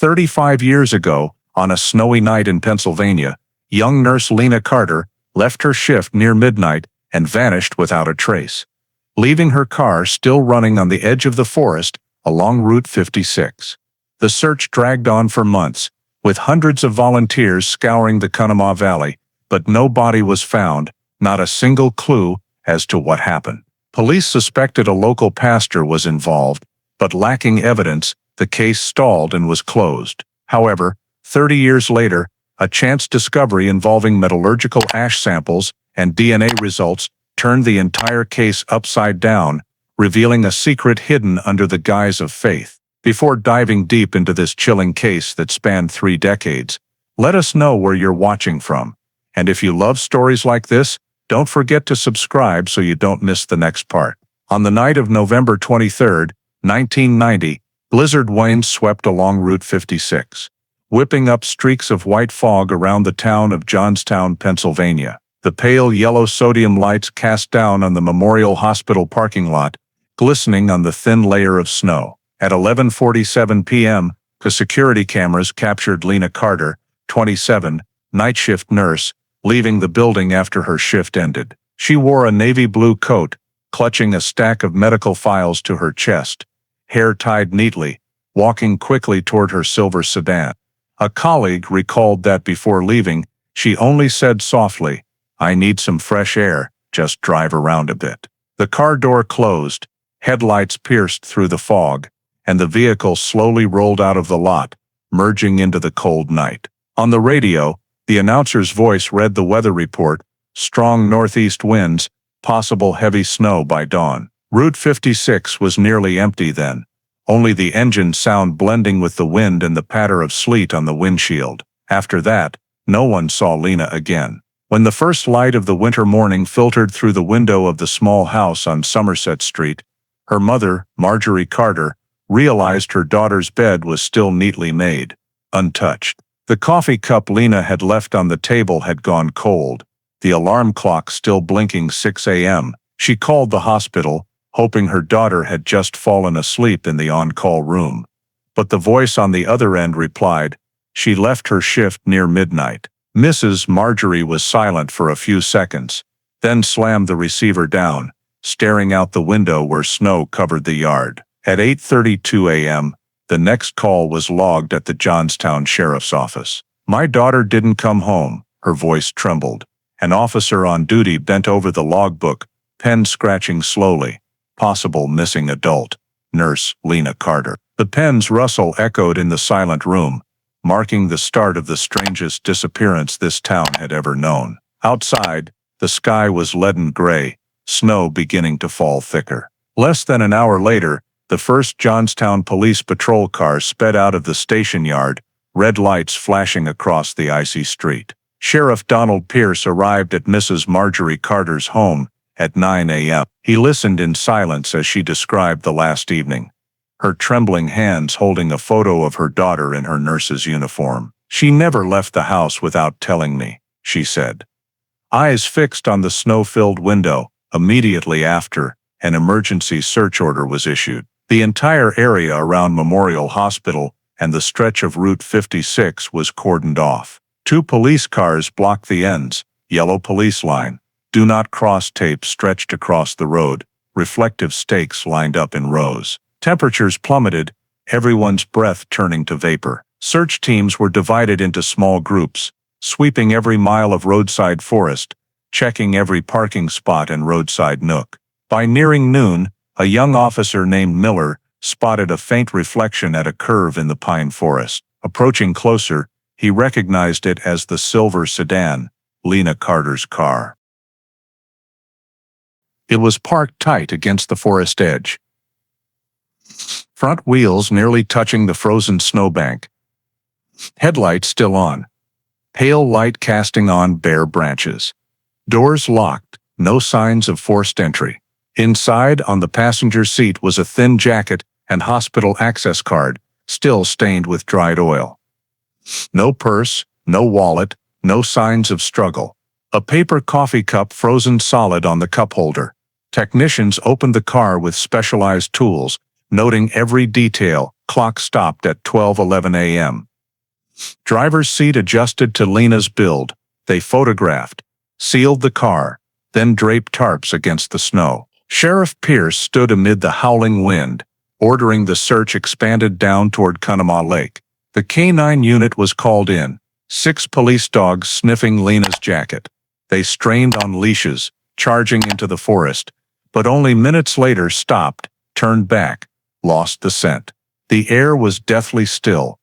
35 years ago, on a snowy night in Pennsylvania, young nurse Lena Carter left her shift near midnight and vanished without a trace, leaving her car still running on the edge of the forest along Route 56. The search dragged on for months, with hundreds of volunteers scouring the Conemaugh Valley, but no body was found, not a single clue as to what happened. Police suspected a local pastor was involved, but lacking evidence, the case stalled and was closed. However, 30 years later, a chance discovery involving metallurgical ash samples and DNA results turned the entire case upside down, revealing a secret hidden under the guise of faith. Before diving deep into this chilling case that spanned 3 decades, let us know where you're watching from. And if you love stories like this, don't forget to subscribe so you don't miss the next part. On the night of November 23, 1990, blizzard winds swept along Route 56, whipping up streaks of white fog around the town of Johnstown, Pennsylvania. The pale yellow sodium lights cast down on the Memorial Hospital parking lot, glistening on the thin layer of snow. At 11:47 p.m., the security cameras captured Lena Carter, 27, night shift nurse, leaving the building after her shift ended. She wore a navy blue coat, clutching a stack of medical files to her chest, hair tied neatly, walking quickly toward her silver sedan. A colleague recalled that before leaving, she only said softly, "I need some fresh air, just drive around a bit." The car door closed, headlights pierced through the fog, and the vehicle slowly rolled out of the lot, merging into the cold night. On the radio, the announcer's voice read the weather report: strong northeast winds, possible heavy snow by dawn. Route 56 was nearly empty then, only the engine sound blending with the wind and the patter of sleet on the windshield. After that, no one saw Lena again. When the first light of the winter morning filtered through the window of the small house on Somerset Street, her mother, Marjorie Carter, realized her daughter's bed was still neatly made, untouched. The coffee cup Lena had left on the table had gone cold, the alarm clock still blinking 6 a.m. She called the hospital, hoping her daughter had just fallen asleep in the on-call room. But the voice on the other end replied, "She left her shift near midnight." Mrs. Marjorie was silent for a few seconds, then slammed the receiver down, staring out the window where snow covered the yard. At 8:32 a.m., the next call was logged at the Johnstown Sheriff's Office. "My daughter didn't come home," her voice trembled. An officer on duty bent over the logbook, pen scratching slowly. "Possible missing adult. Nurse Lena Carter." The pen's rustle echoed in the silent room, marking the start of the strangest disappearance this town had ever known. Outside, the sky was leaden gray, snow beginning to fall thicker. Less than an hour later, the first Johnstown police patrol car sped out of the station yard, red lights flashing across the icy street. Sheriff Donald Pierce arrived at Mrs. Marjorie Carter's home at 9 a.m. He listened in silence as she described the last evening, her trembling hands holding a photo of her daughter in her nurse's uniform. "She never left the house without telling me," she said. Eyes fixed on the snow-filled window, immediately after, an emergency search order was issued. The entire area around Memorial Hospital and the stretch of Route 56 was cordoned off. 2 police cars blocked the ends, yellow police line, "Do not cross" tape stretched across the road, reflective stakes lined up in rows. Temperatures plummeted, everyone's breath turning to vapor. Search teams were divided into small groups, sweeping every mile of roadside forest, checking every parking spot and roadside nook. By nearing noon, a young officer named Miller spotted a faint reflection at a curve in the pine forest. Approaching closer, he recognized it as the silver sedan, Lena Carter's car. It was parked tight against the forest edge, front wheels nearly touching the frozen snowbank, headlights still on, pale light casting on bare branches. Doors locked, no signs of forced entry. Inside, on the passenger seat, was a thin jacket and hospital access card, still stained with dried oil. No purse, no wallet, no signs of struggle. A paper coffee cup frozen solid on the cup holder. Technicians opened the car with specialized tools, noting every detail. Clock stopped at 12:11 a.m. Driver's seat adjusted to Lena's build. They photographed, sealed the car, then draped tarps against the snow. Sheriff Pierce stood amid the howling wind, ordering the search expanded down toward Conemaugh Lake. The K-9 unit was called in, 6 police dogs sniffing Lena's jacket. They strained on leashes, charging into the forest, but only minutes later stopped, turned back, lost the scent. The air was deathly still.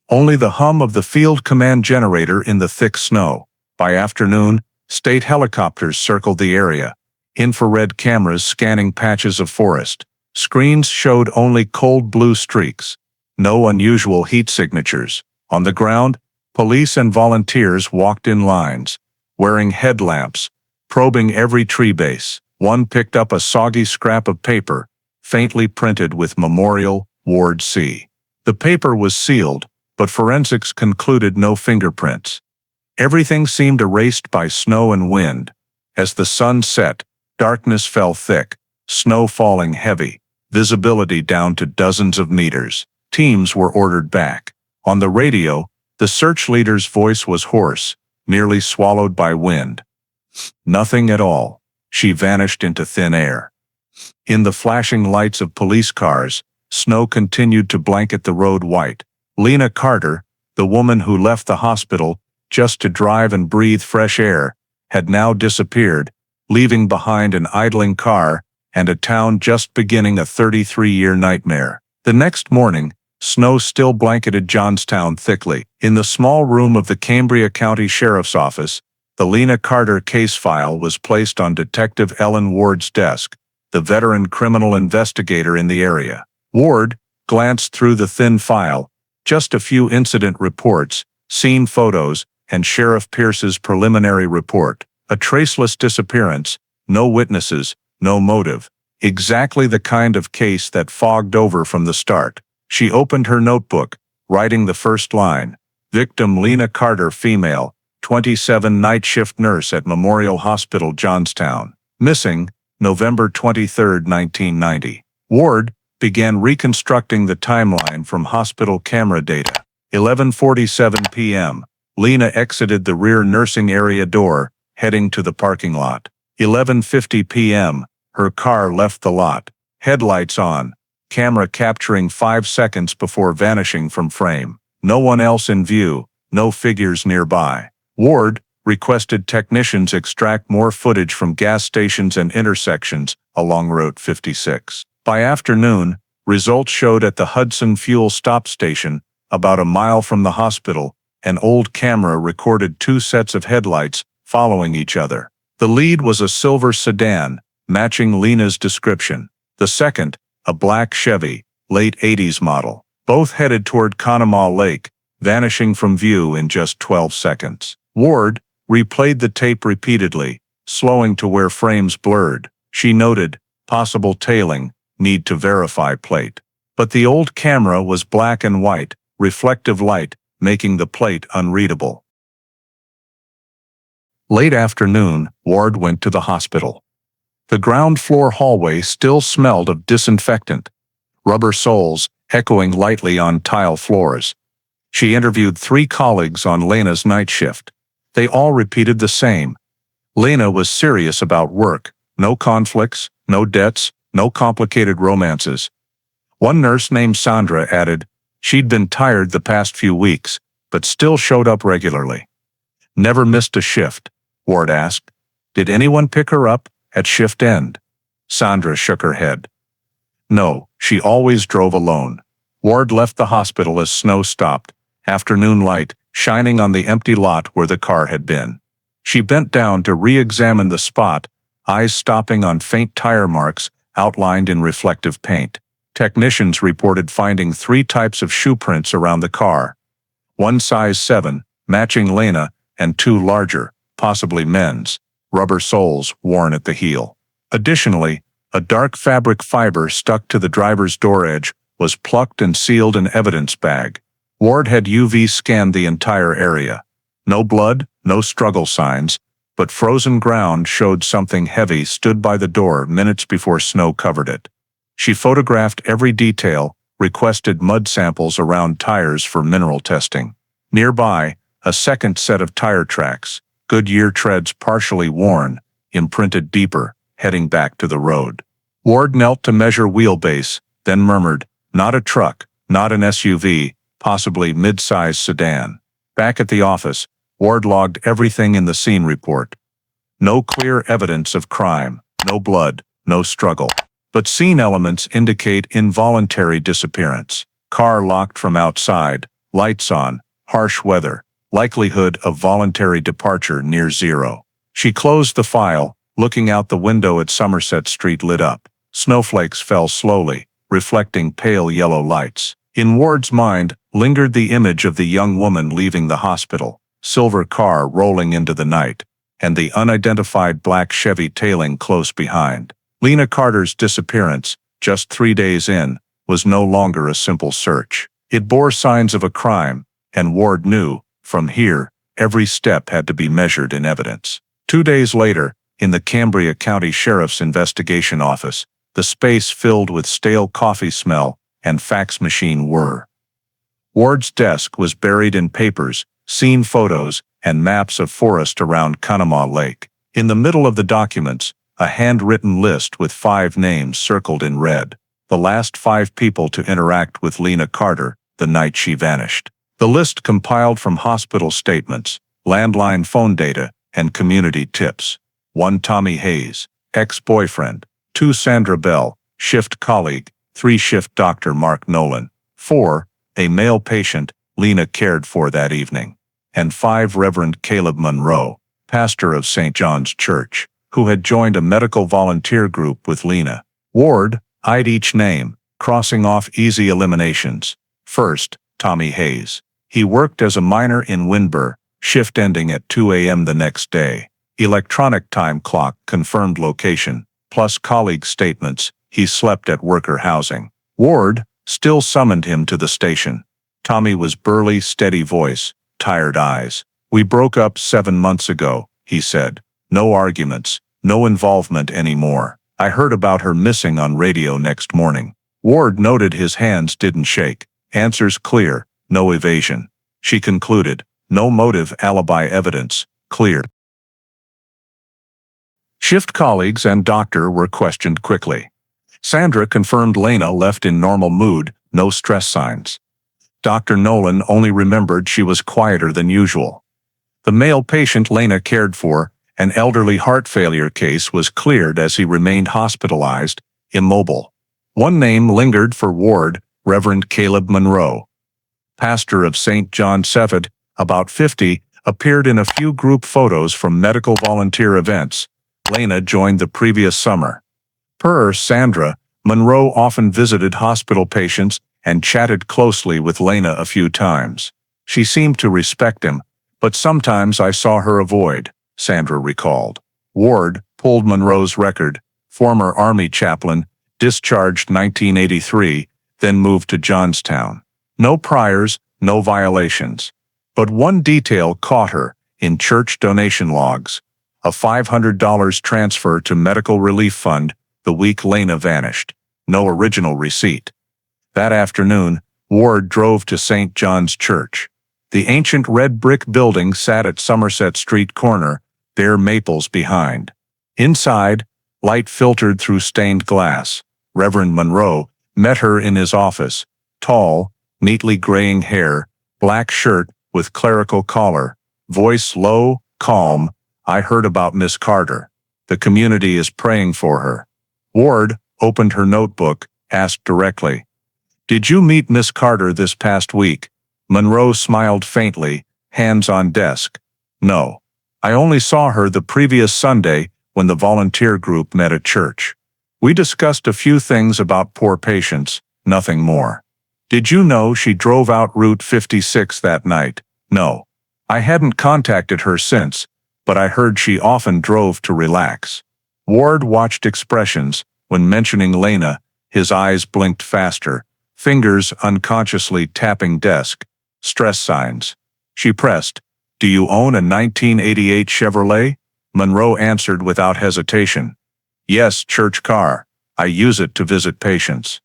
Only the hum of the field command generator in the thick snow. By afternoon, state helicopters circled the area, infrared cameras scanning patches of forest. Screens showed only cold blue streaks, no unusual heat signatures. On the ground, police and volunteers walked in lines, wearing headlamps, probing every tree base. One picked up a soggy scrap of paper, faintly printed with Memorial, Ward C. The paper was sealed, but forensics concluded no fingerprints. Everything seemed erased by snow and wind. As the sun set, darkness fell thick, snow falling heavy, visibility down to dozens of meters. Teams were ordered back. On the radio, the search leader's voice was hoarse, nearly swallowed by wind. Nothing at all. She vanished into thin air. In the flashing lights of police cars, snow continued to blanket the road white. Lena Carter, the woman who left the hospital just to drive and breathe fresh air, had now disappeared, leaving behind an idling car and a town just beginning a 33-year nightmare. The next morning, snow still blanketed Johnstown thickly. In the small room of the Cambria County Sheriff's Office, the Lena Carter case file was placed on Detective Ellen Ward's desk, the veteran criminal investigator in the area. Ward glanced through the thin file, just a few incident reports, scene photos, and Sheriff Pierce's preliminary report. A traceless disappearance, no witnesses, no motive. Exactly the kind of case that fogged over from the start. She opened her notebook, writing the first line. Victim Lena Carter, female, 27, night shift nurse at Memorial Hospital, Johnstown. Missing, November 23, 1990. Ward began reconstructing the timeline from hospital camera data. 11:47 p.m. Lena exited the rear nursing area door, heading to the parking lot. 11:50 p.m. Her car left the lot, headlights on, camera capturing 5 seconds before vanishing from frame. No one else in view, no figures nearby. Ward requested technicians extract more footage from gas stations and intersections along Route 56. By afternoon, results showed at the Hudson Fuel Stop Station, about a mile from the hospital, an old camera recorded 2 sets of headlights following each other. The lead was a silver sedan, matching Lena's description. The second, a black Chevy, late 80s model. Both headed toward Conemaugh Lake, vanishing from view in just 12 seconds. Ward replayed the tape repeatedly, slowing to where frames blurred. She noted, possible tailing, need to verify plate. But the old camera was black and white, reflective light, making the plate unreadable. Late afternoon, Ward went to the hospital. The ground floor hallway still smelled of disinfectant, rubber soles echoing lightly on tile floors. She interviewed 3 colleagues on Lena's night shift. They all repeated the same. Lena was serious about work, no conflicts, no debts, no complicated romances. One nurse named Sandra added, she'd been tired the past few weeks, but still showed up regularly. Never missed a shift, Ward asked. Did anyone pick her up at shift end? Sandra shook her head. No, she always drove alone. Ward left the hospital as snow stopped, afternoon light shining on the empty lot where the car had been. She bent down to re-examine the spot, eyes stopping on faint tire marks outlined in reflective paint. Technicians reported finding 3 types of shoe prints around the car. One size 7, matching Lena, and 2 larger, possibly men's, rubber soles worn at the heel. Additionally, a dark fabric fiber stuck to the driver's door edge was plucked and sealed in evidence bag. Ward had UV scanned the entire area. No blood, no struggle signs, but frozen ground showed something heavy stood by the door minutes before snow covered it. She photographed every detail, requested mud samples around tires for mineral testing. Nearby, a second set of tire tracks, Goodyear treads partially worn, imprinted deeper, heading back to the road. Ward knelt to measure wheelbase, then murmured, "Not a truck, not an SUV, possibly mid-size sedan." Back at the office, Ward logged everything in the scene report. No clear evidence of crime, no blood, no struggle. But scene elements indicate involuntary disappearance. Car locked from outside, lights on, harsh weather, likelihood of voluntary departure near zero. She closed the file, looking out the window at Somerset Street lit up. Snowflakes fell slowly, reflecting pale yellow lights. In Ward's mind lingered the image of the young woman leaving the hospital, silver car rolling into the night, and the unidentified black Chevy tailing close behind. Lena Carter's disappearance, just 3 days in, was no longer a simple search. It bore signs of a crime, and Ward knew, from here, every step had to be measured in evidence. 2 days later, in the Cambria County Sheriff's Investigation Office, the space filled with stale coffee smell and fax machine whir. Ward's desk was buried in papers, scene photos, and maps of forest around Conemaugh Lake. In the middle of the documents, a handwritten list with 5 names circled in red, the last 5 people to interact with Lena Carter the night she vanished. The list compiled from hospital statements, landline phone data, and community tips. 1 Tommy Hayes, ex-boyfriend. 2 Sandra Bell, shift colleague. 3 shift Dr. Mark Nolan. 4 a male patient Lena cared for that evening. And 5 Reverend Caleb Monroe, pastor of St. John's Church, who had joined a medical volunteer group with Lena. Ward eyed each name, crossing off easy eliminations. First, Tommy Hayes. He worked as a miner in Winburn, shift ending at 2 a.m. the next day. Electronic time clock confirmed location, plus colleague statements, he slept at worker housing. Ward still summoned him to the station. Tommy was burly, steady voice, tired eyes. "We broke up 7 months ago," he said. "No arguments, no involvement anymore. I heard about her missing on radio next morning." Ward noted his hands didn't shake. Answers clear, no evasion. She concluded, no motive, alibi evidence, clear. Shift colleagues and doctor were questioned quickly. Sandra confirmed Lena left in normal mood, no stress signs. Dr. Nolan only remembered she was quieter than usual. The male patient Lena cared for, an elderly heart failure case, was cleared as he remained hospitalized, immobile. One name lingered for Ward, Reverend Caleb Monroe. Pastor of St. John Cephid, about 50, appeared in a few group photos from medical volunteer events Lena joined the previous summer. Per Sandra, Monroe often visited hospital patients and chatted closely with Lena a few times. "She seemed to respect him, but sometimes I saw her avoid," Sandra recalled. Ward pulled Monroe's record, former Army chaplain, discharged 1983, then moved to Johnstown. No priors, no violations. But one detail caught her, in church donation logs. A $500 transfer to Medical Relief Fund the week Lena vanished. No original receipt. That afternoon, Ward drove to St. John's Church. The ancient red brick building sat at Somerset Street corner, bare maples behind. Inside, light filtered through stained glass. Reverend Monroe met her in his office, tall, neatly graying hair, black shirt with clerical collar, voice low, calm. "I heard about Miss Carter. The community is praying for her." Ward opened her notebook, asked directly, "Did you meet Miss Carter this past week?" Monroe smiled faintly, hands on desk. "No. I only saw her the previous Sunday when the volunteer group met at church. We discussed a few things about poor patients, nothing more." "Did you know she drove out Route 56 that night?" "No. I hadn't contacted her since, but I heard she often drove to relax." Ward watched expressions. When mentioning Lena, his eyes blinked faster, fingers unconsciously tapping desk. Stress signs. She pressed, "Do you own a 1988 Chevrolet?" Monroe answered without hesitation. "Yes, church car. I use it to visit patients.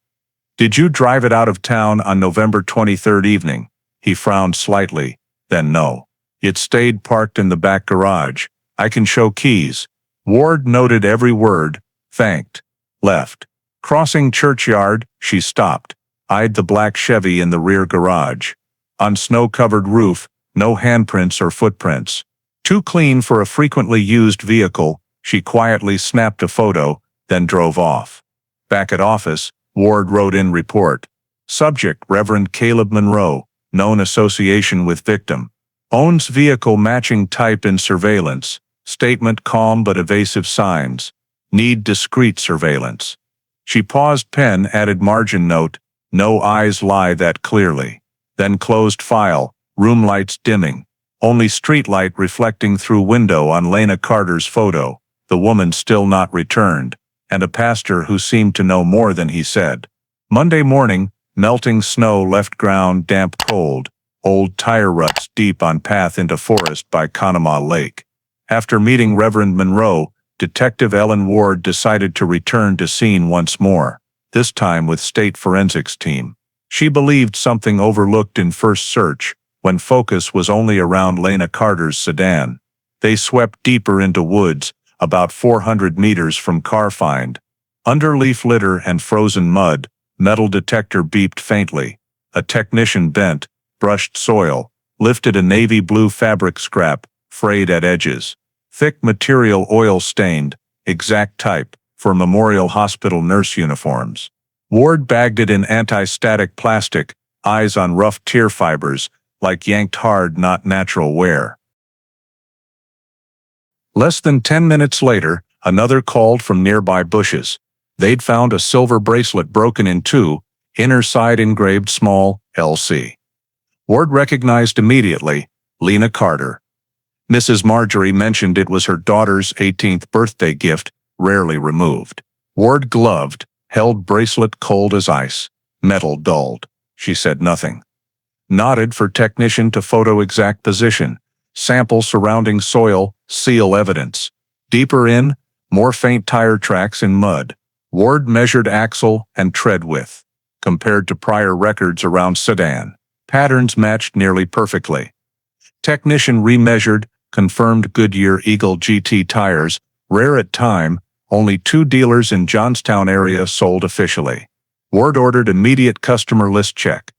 Did you drive it out of town on November 23rd evening? He frowned slightly. Then no. It stayed parked in the back garage. I can show keys. Ward noted every word, thanked. Left. Crossing Churchyard, she stopped, eyed the black Chevy in the rear garage. On snow-covered roof, no handprints or footprints. Too clean for a frequently used vehicle, she quietly snapped a photo, then drove off. Back at office, Ward wrote in report. Subject Reverend Caleb Monroe, known association with victim. Owns vehicle matching type in surveillance. Statement calm but evasive signs. Need discreet surveillance. She paused, pen added margin note, no eyes lie that clearly. Then closed file, room lights dimming. Only street light reflecting through window on Lena Carter's photo, the woman still not returned, and a pastor who seemed to know more than he said. Monday morning, melting snow left ground damp cold, old tire ruts deep on path into forest by Conemaugh Lake. After meeting Reverend Monroe, Detective Ellen Ward decided to return to scene once more, this time with state forensics team. She believed something overlooked in first search, when focus was only around Lena Carter's sedan. They swept deeper into woods, about 400 meters from car find. Under leaf litter and frozen mud, metal detector beeped faintly. A technician bent, brushed soil, lifted a navy blue fabric scrap, frayed at edges. Thick material oil-stained, exact type, for Memorial Hospital nurse uniforms. Ward bagged it in anti-static plastic, eyes on rough tear fibers, like yanked hard not natural wear. Less than 10 minutes later, another called from nearby bushes. They'd found a silver bracelet broken in two, inner side engraved small, LC. Ward recognized immediately, Lena Carter. Mrs. Marjorie mentioned it was her daughter's 18th birthday gift, rarely removed. Ward gloved, held bracelet cold as ice. Metal dulled. She said nothing. Nodded for technician to photo exact position. Sample surrounding soil, seal evidence. Deeper in, more faint tire tracks in mud. Ward measured axle and tread width. Compared to prior records around sedan. Patterns matched nearly perfectly. Technician remeasured, confirmed Goodyear Eagle GT tires, rare at time, only 2 dealers in Johnstown area sold officially. Ward ordered immediate customer list check.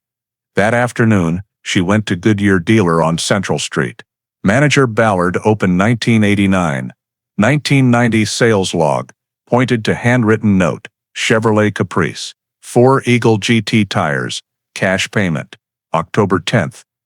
That afternoon, she went to Goodyear dealer on Central Street. Manager Ballard opened 1989. 1990 sales log, pointed to handwritten note, Chevrolet Caprice. 4 Eagle GT tires, cash payment. October 10,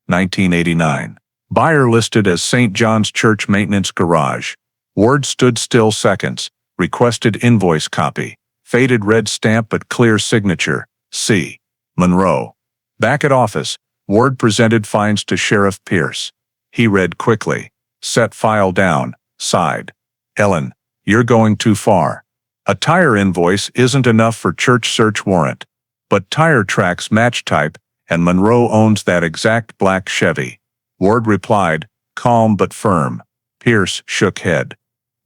1989. Buyer listed as St. John's Church Maintenance Garage. Ward stood still seconds, requested invoice copy. Faded red stamp but clear signature, C. Monroe. Back at office, Ward presented fines to Sheriff Pierce. He read quickly, set file down, sighed. Ellen, you're going too far. A tire invoice isn't enough for church search warrant. But tire tracks match type, and Monroe owns that exact black Chevy. Ward replied, calm but firm. Pierce shook head.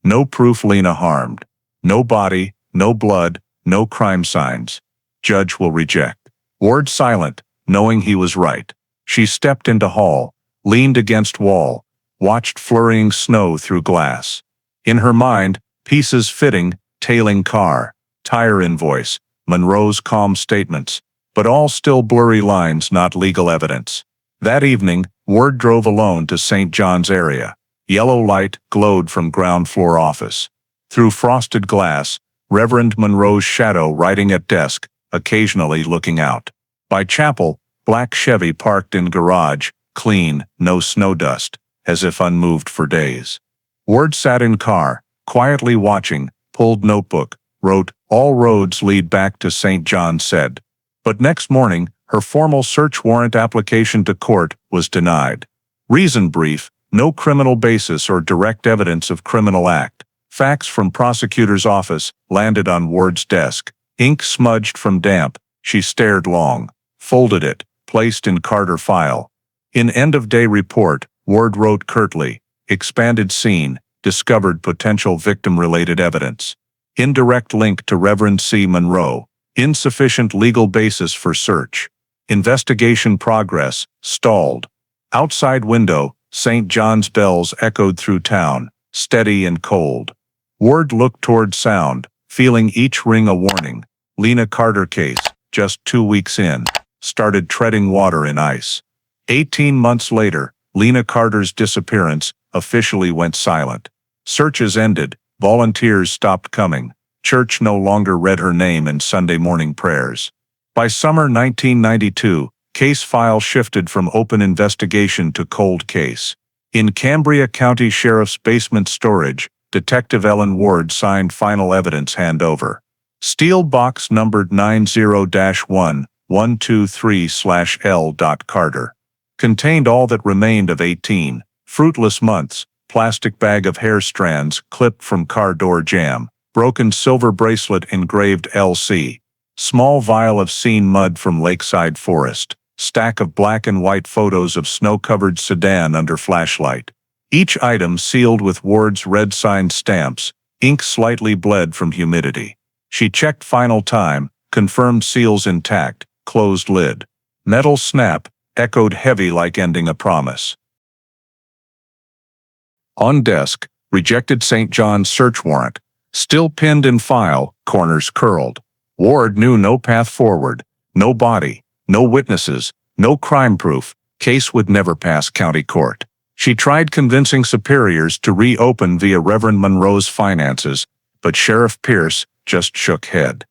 No proof Lena harmed. No body, no blood, no crime signs. Judge will reject. Ward silent, knowing he was right. She stepped into hall, leaned against wall, watched flurrying snow through glass. In her mind, pieces fitting, tailing car, tire invoice, Monroe's calm statements, but all still blurry lines, not legal evidence. That evening, Ward drove alone to St. John's area. Yellow light glowed from ground floor office. Through frosted glass, Reverend Monroe's shadow writing at desk, occasionally looking out. By chapel, black Chevy parked in garage, clean, no snow dust, as if unmoved for days. Ward sat in car, quietly watching, pulled notebook, wrote, all roads lead back to St. John said. But next morning, her formal search warrant application to court was denied. Reason brief, no criminal basis or direct evidence of criminal act. Fax from prosecutor's office landed on Ward's desk. Ink smudged from damp. She stared long, folded it, placed in Carter file. In end-of-day report, Ward wrote curtly, expanded scene, discovered potential victim-related evidence. Indirect link to Reverend C. Monroe. Insufficient legal basis for search. Investigation progress, stalled. Outside window, St. John's bells echoed through town, steady and cold. Ward looked toward sound, feeling each ring a warning. Lena Carter case, just 2 weeks in, started treading water in ice. 18 months later, Lena Carter's disappearance officially went silent. Searches ended, volunteers stopped coming. Church no longer read her name in Sunday morning prayers. By summer 1992, case file shifted from open investigation to cold case. In Cambria County Sheriff's basement storage, Detective Ellen Ward signed final evidence handover. Steel box numbered 90-1123/L. Carter. Contained all that remained of 18 fruitless months, plastic bag of hair strands clipped from car door jamb, broken silver bracelet engraved LC, small vial of seen mud from lakeside forest, stack of black and white photos of snow-covered sedan under flashlight. Each item sealed with Ward's red signed stamps, ink slightly bled from humidity. She checked final time, confirmed seals intact, closed lid. Metal snap, echoed heavy like ending a promise. On desk, rejected St. John's search warrant, still pinned in file, corners curled. Ward knew no path forward, no body, no witnesses, no crime proof. Case would never pass county court. She tried convincing superiors to reopen via Reverend Monroe's finances, but Sheriff Pierce just shook head.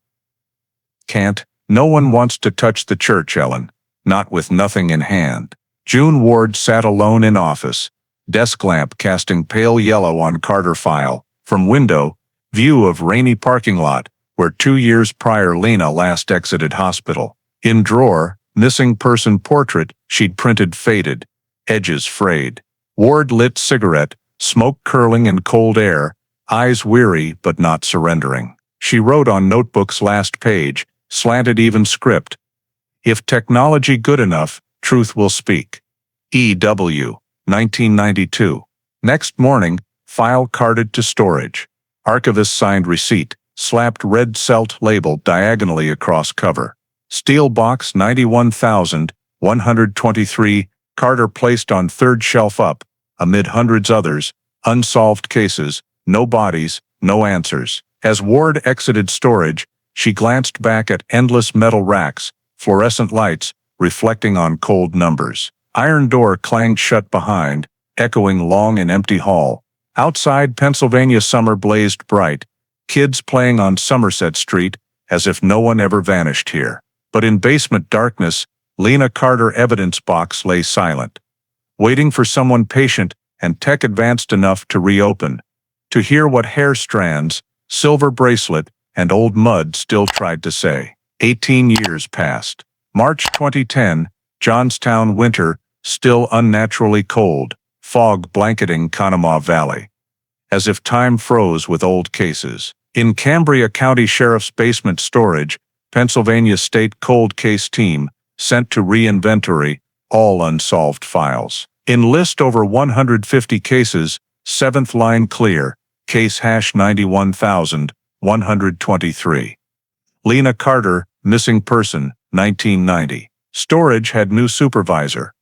Can't. No one wants to touch the church, Ellen. Not with nothing in hand. June Ward sat alone in office, desk lamp casting pale yellow on Carter file. From window, view of rainy parking lot, where 2 years prior Lena last exited hospital. In drawer, missing person portrait she'd printed faded, edges frayed. Ward lit cigarette, smoke curling in cold air, eyes weary but not surrendering. She wrote on notebook's last page, slanted even script. If technology good enough, truth will speak. E.W. 1992. Next morning, file carted to storage. Archivist signed receipt, slapped red celt label diagonally across cover. Steel box 91,123, Carter placed on third shelf up, amid hundreds others, unsolved cases, no bodies, no answers. As Ward exited storage, she glanced back at endless metal racks, fluorescent lights, reflecting on cold numbers. Iron door clanged shut behind, echoing long and empty hall. Outside, Pennsylvania summer blazed bright, kids playing on Somerset Street, as if no one ever vanished here. But in basement darkness, Lena Carter evidence box lay silent, waiting for someone patient and tech advanced enough to reopen, to hear what hair strands, silver bracelet, and old mud still tried to say. 18 years passed. March 2010, Johnstown winter, still unnaturally cold, fog blanketing Conemaugh Valley. As if time froze with old cases. In Cambria County Sheriff's basement storage, Pennsylvania State Cold Case Team, sent to re-inventory, all unsolved files. In list over 150 cases, 7th line clear, case hash 91,123. Lena Carter, missing person, 1990. Storage had new supervisor.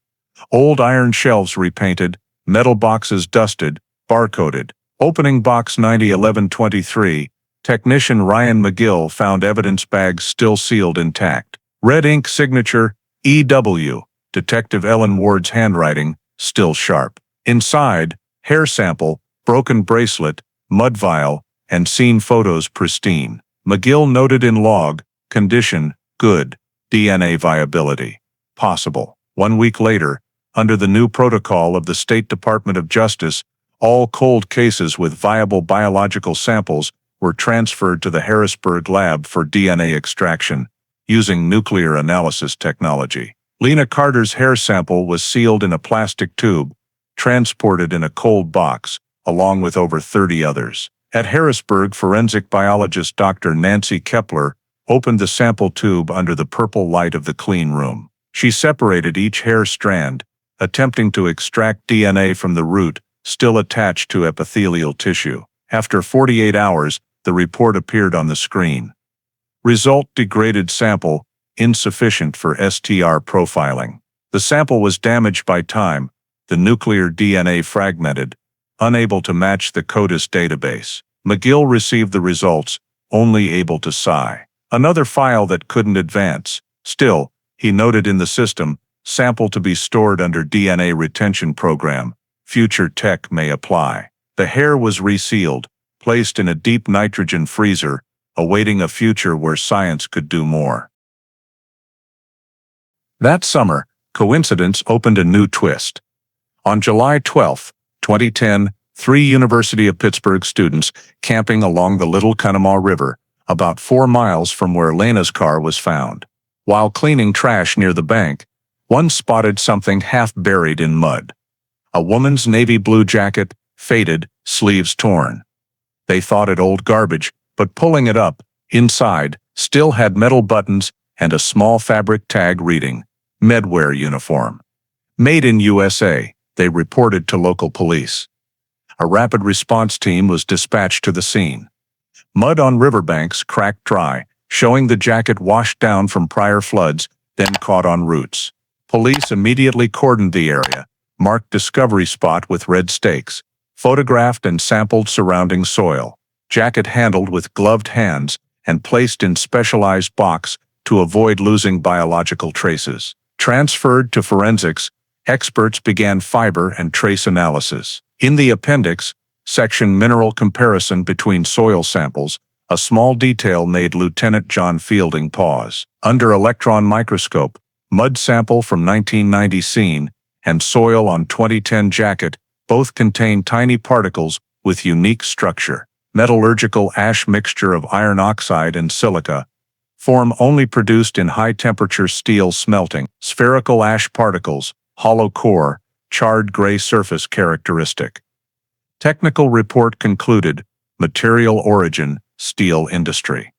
Old iron shelves repainted, metal boxes dusted, barcoded. Opening box 901123, technician Ryan McGill found evidence bags still sealed intact. Red ink signature, E.W., Detective Ellen Ward's handwriting, still sharp. Inside, hair sample, broken bracelet, mud vial, and scene photos pristine. McGill noted in log, condition, good, DNA viability, possible. 1 week later, under the new protocol of the State Department of Justice, all cold cases with viable biological samples were transferred to the Harrisburg lab for DNA extraction, using nuclear analysis technology. Lena Carter's hair sample was sealed in a plastic tube, transported in a cold box, along with over 30 others. At Harrisburg, forensic biologist Dr. Nancy Kepler opened the sample tube under the purple light of the clean room. She separated each hair strand, attempting to extract DNA from the root, still attached to epithelial tissue. After 48 hours, the report appeared on the screen. Result: degraded sample, insufficient for STR profiling. The sample was damaged by time, the nuclear DNA fragmented, unable to match the CODIS database. McGill received the results, only able to sigh. Another file that couldn't advance. Still, he noted in the system, sample to be stored under DNA retention program. Future tech may apply. The hair was resealed, placed in a deep nitrogen freezer, awaiting a future where science could do more. That summer, coincidence opened a new twist. On July 12, 2010, 3 University of Pittsburgh students camping along the Little Conemaugh River, about 4 miles from where Lena's car was found. While cleaning trash near the bank, one spotted something half buried in mud. A woman's navy blue jacket, faded, sleeves torn. They thought it old garbage, but pulling it up, inside, still had metal buttons and a small fabric tag reading, Medwear uniform. Made in USA, they reported to local police. A rapid response team was dispatched to the scene. Mud on riverbanks cracked dry, showing the jacket washed down from prior floods, then caught on roots. Police immediately cordoned the area, marked discovery spot with red stakes, photographed and sampled surrounding soil. Jacket handled with gloved hands and placed in specialized box to avoid losing biological traces. Transferred to forensics, experts began fiber and trace analysis. In the appendix, section Mineral Comparison between soil samples, a small detail made Lieutenant John Fielding pause. Under electron microscope, mud sample from 1990 scene and soil on 2010 jacket both contain tiny particles with unique structure. Metallurgical ash mixture of iron oxide and silica, form only produced in high-temperature steel smelting. Spherical ash particles, hollow core, charred gray surface characteristic. Technical report concluded, material origin, steel industry.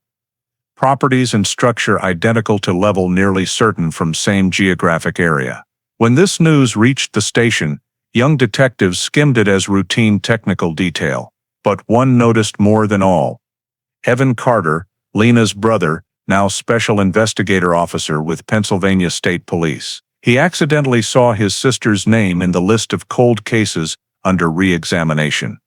Properties and structure identical to level nearly certain from same geographic area. When this news reached the station, young detectives skimmed it as routine technical detail. But one noticed more than all. Evan Carter, Lena's brother, now Special Investigator Officer with Pennsylvania State Police. He accidentally saw his sister's name in the list of cold cases under re-examination.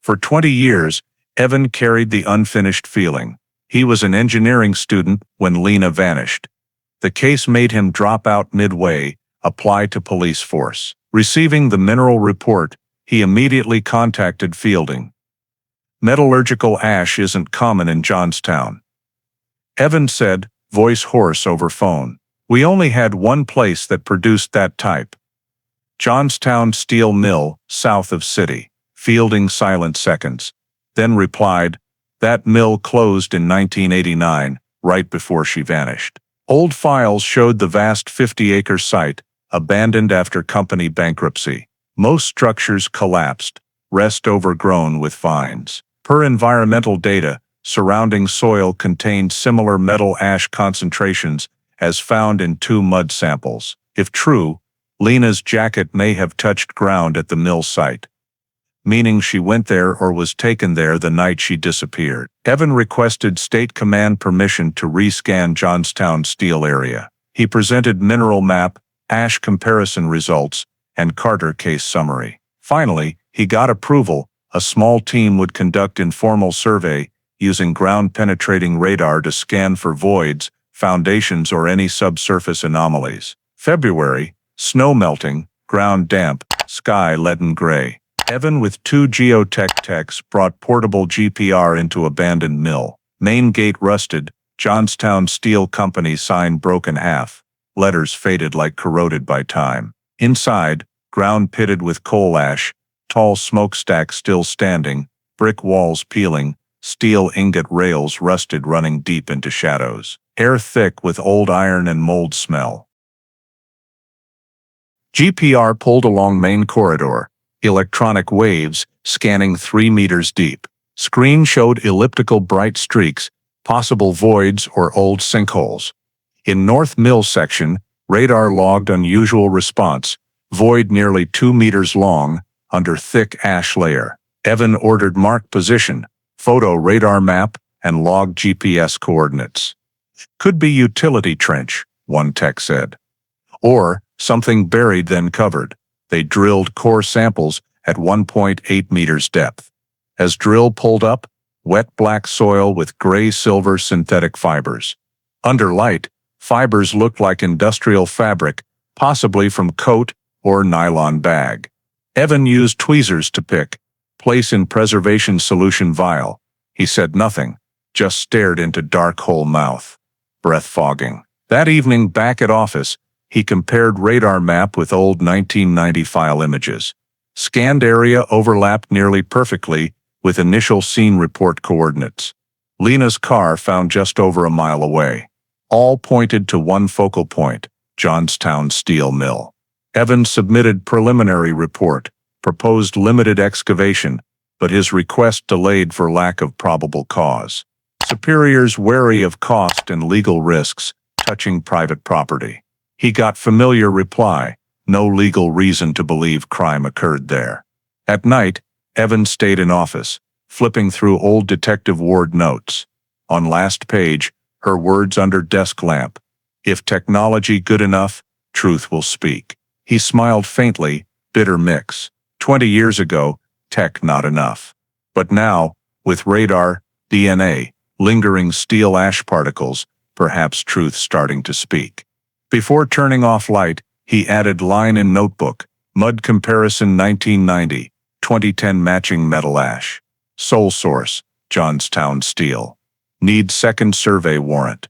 For 20 years, Evan carried the unfinished feeling. He was an engineering student when Lena vanished. The case made him drop out midway, apply to police force. Receiving the mineral report, he immediately contacted Fielding. Metallurgical ash isn't common in Johnstown. Evan said, voice hoarse over phone. We only had one place that produced that type. Johnstown Steel Mill, south of city. Fielding silent seconds. Then replied, that mill closed in 1989, right before she vanished. Old files showed the vast 50-acre site, abandoned after company bankruptcy. Most structures collapsed, rest overgrown with vines. Per environmental data, surrounding soil contained similar metal ash concentrations as found in 2 mud samples. If true, Lena's jacket may have touched ground at the mill site, meaning she went there or was taken there the night she disappeared. Evan requested State Command permission to rescan Johnstown Steel area. He presented mineral map, ash comparison results, and Carter case summary. Finally, he got approval. A small team would conduct informal survey using ground-penetrating radar to scan for voids, foundations or any subsurface anomalies. February, snow melting, ground damp, sky leaden gray. Evan with 2 geotech techs brought portable GPR into abandoned mill. Main gate rusted, Johnstown Steel Company sign broken half. Letters faded like corroded by time. Inside, ground pitted with coal ash, tall smokestack still standing, brick walls peeling, steel ingot rails rusted running deep into shadows. Air thick with old iron and mold smell. GPR pulled along main corridor, electronic waves scanning 3 meters deep. Screen showed elliptical bright streaks, possible voids or old sinkholes. In North Mill section, radar logged unusual response, void nearly 2 meters long, under thick ash layer. Evan ordered mark position, photo radar map, and log GPS coordinates. Could be utility trench, one tech said. Or something buried then covered. They drilled core samples at 1.8 meters depth. As drill pulled up, wet black soil with gray-silver synthetic fibers. Under light, fibers looked like industrial fabric, possibly from coat or nylon bag. Evan used tweezers to pick, place in preservation solution vial. He said nothing, just stared into dark hole mouth. Breath fogging. That evening back at office, he compared radar map with old 1990 file images. Scanned area overlapped nearly perfectly with initial scene report coordinates. Lena's car found just over a mile away. All pointed to one focal point, Johnstown Steel Mill. Evans submitted preliminary report, proposed limited excavation, but his request delayed for lack of probable cause. Superiors wary of cost and legal risks touching private property. He got familiar reply, no legal reason to believe crime occurred there. At night, Evans stayed in office, flipping through old Detective Ward notes. On last page, her words under desk lamp. If technology good enough, truth will speak. He smiled faintly, bitter mix. 20 years ago, tech not enough. But now, with radar, DNA, lingering steel ash particles, perhaps truth starting to speak. Before turning off light, he added line in notebook, mud comparison 1990, 2010 matching metal ash. Sole source, Johnstown Steel. Need second survey warrant.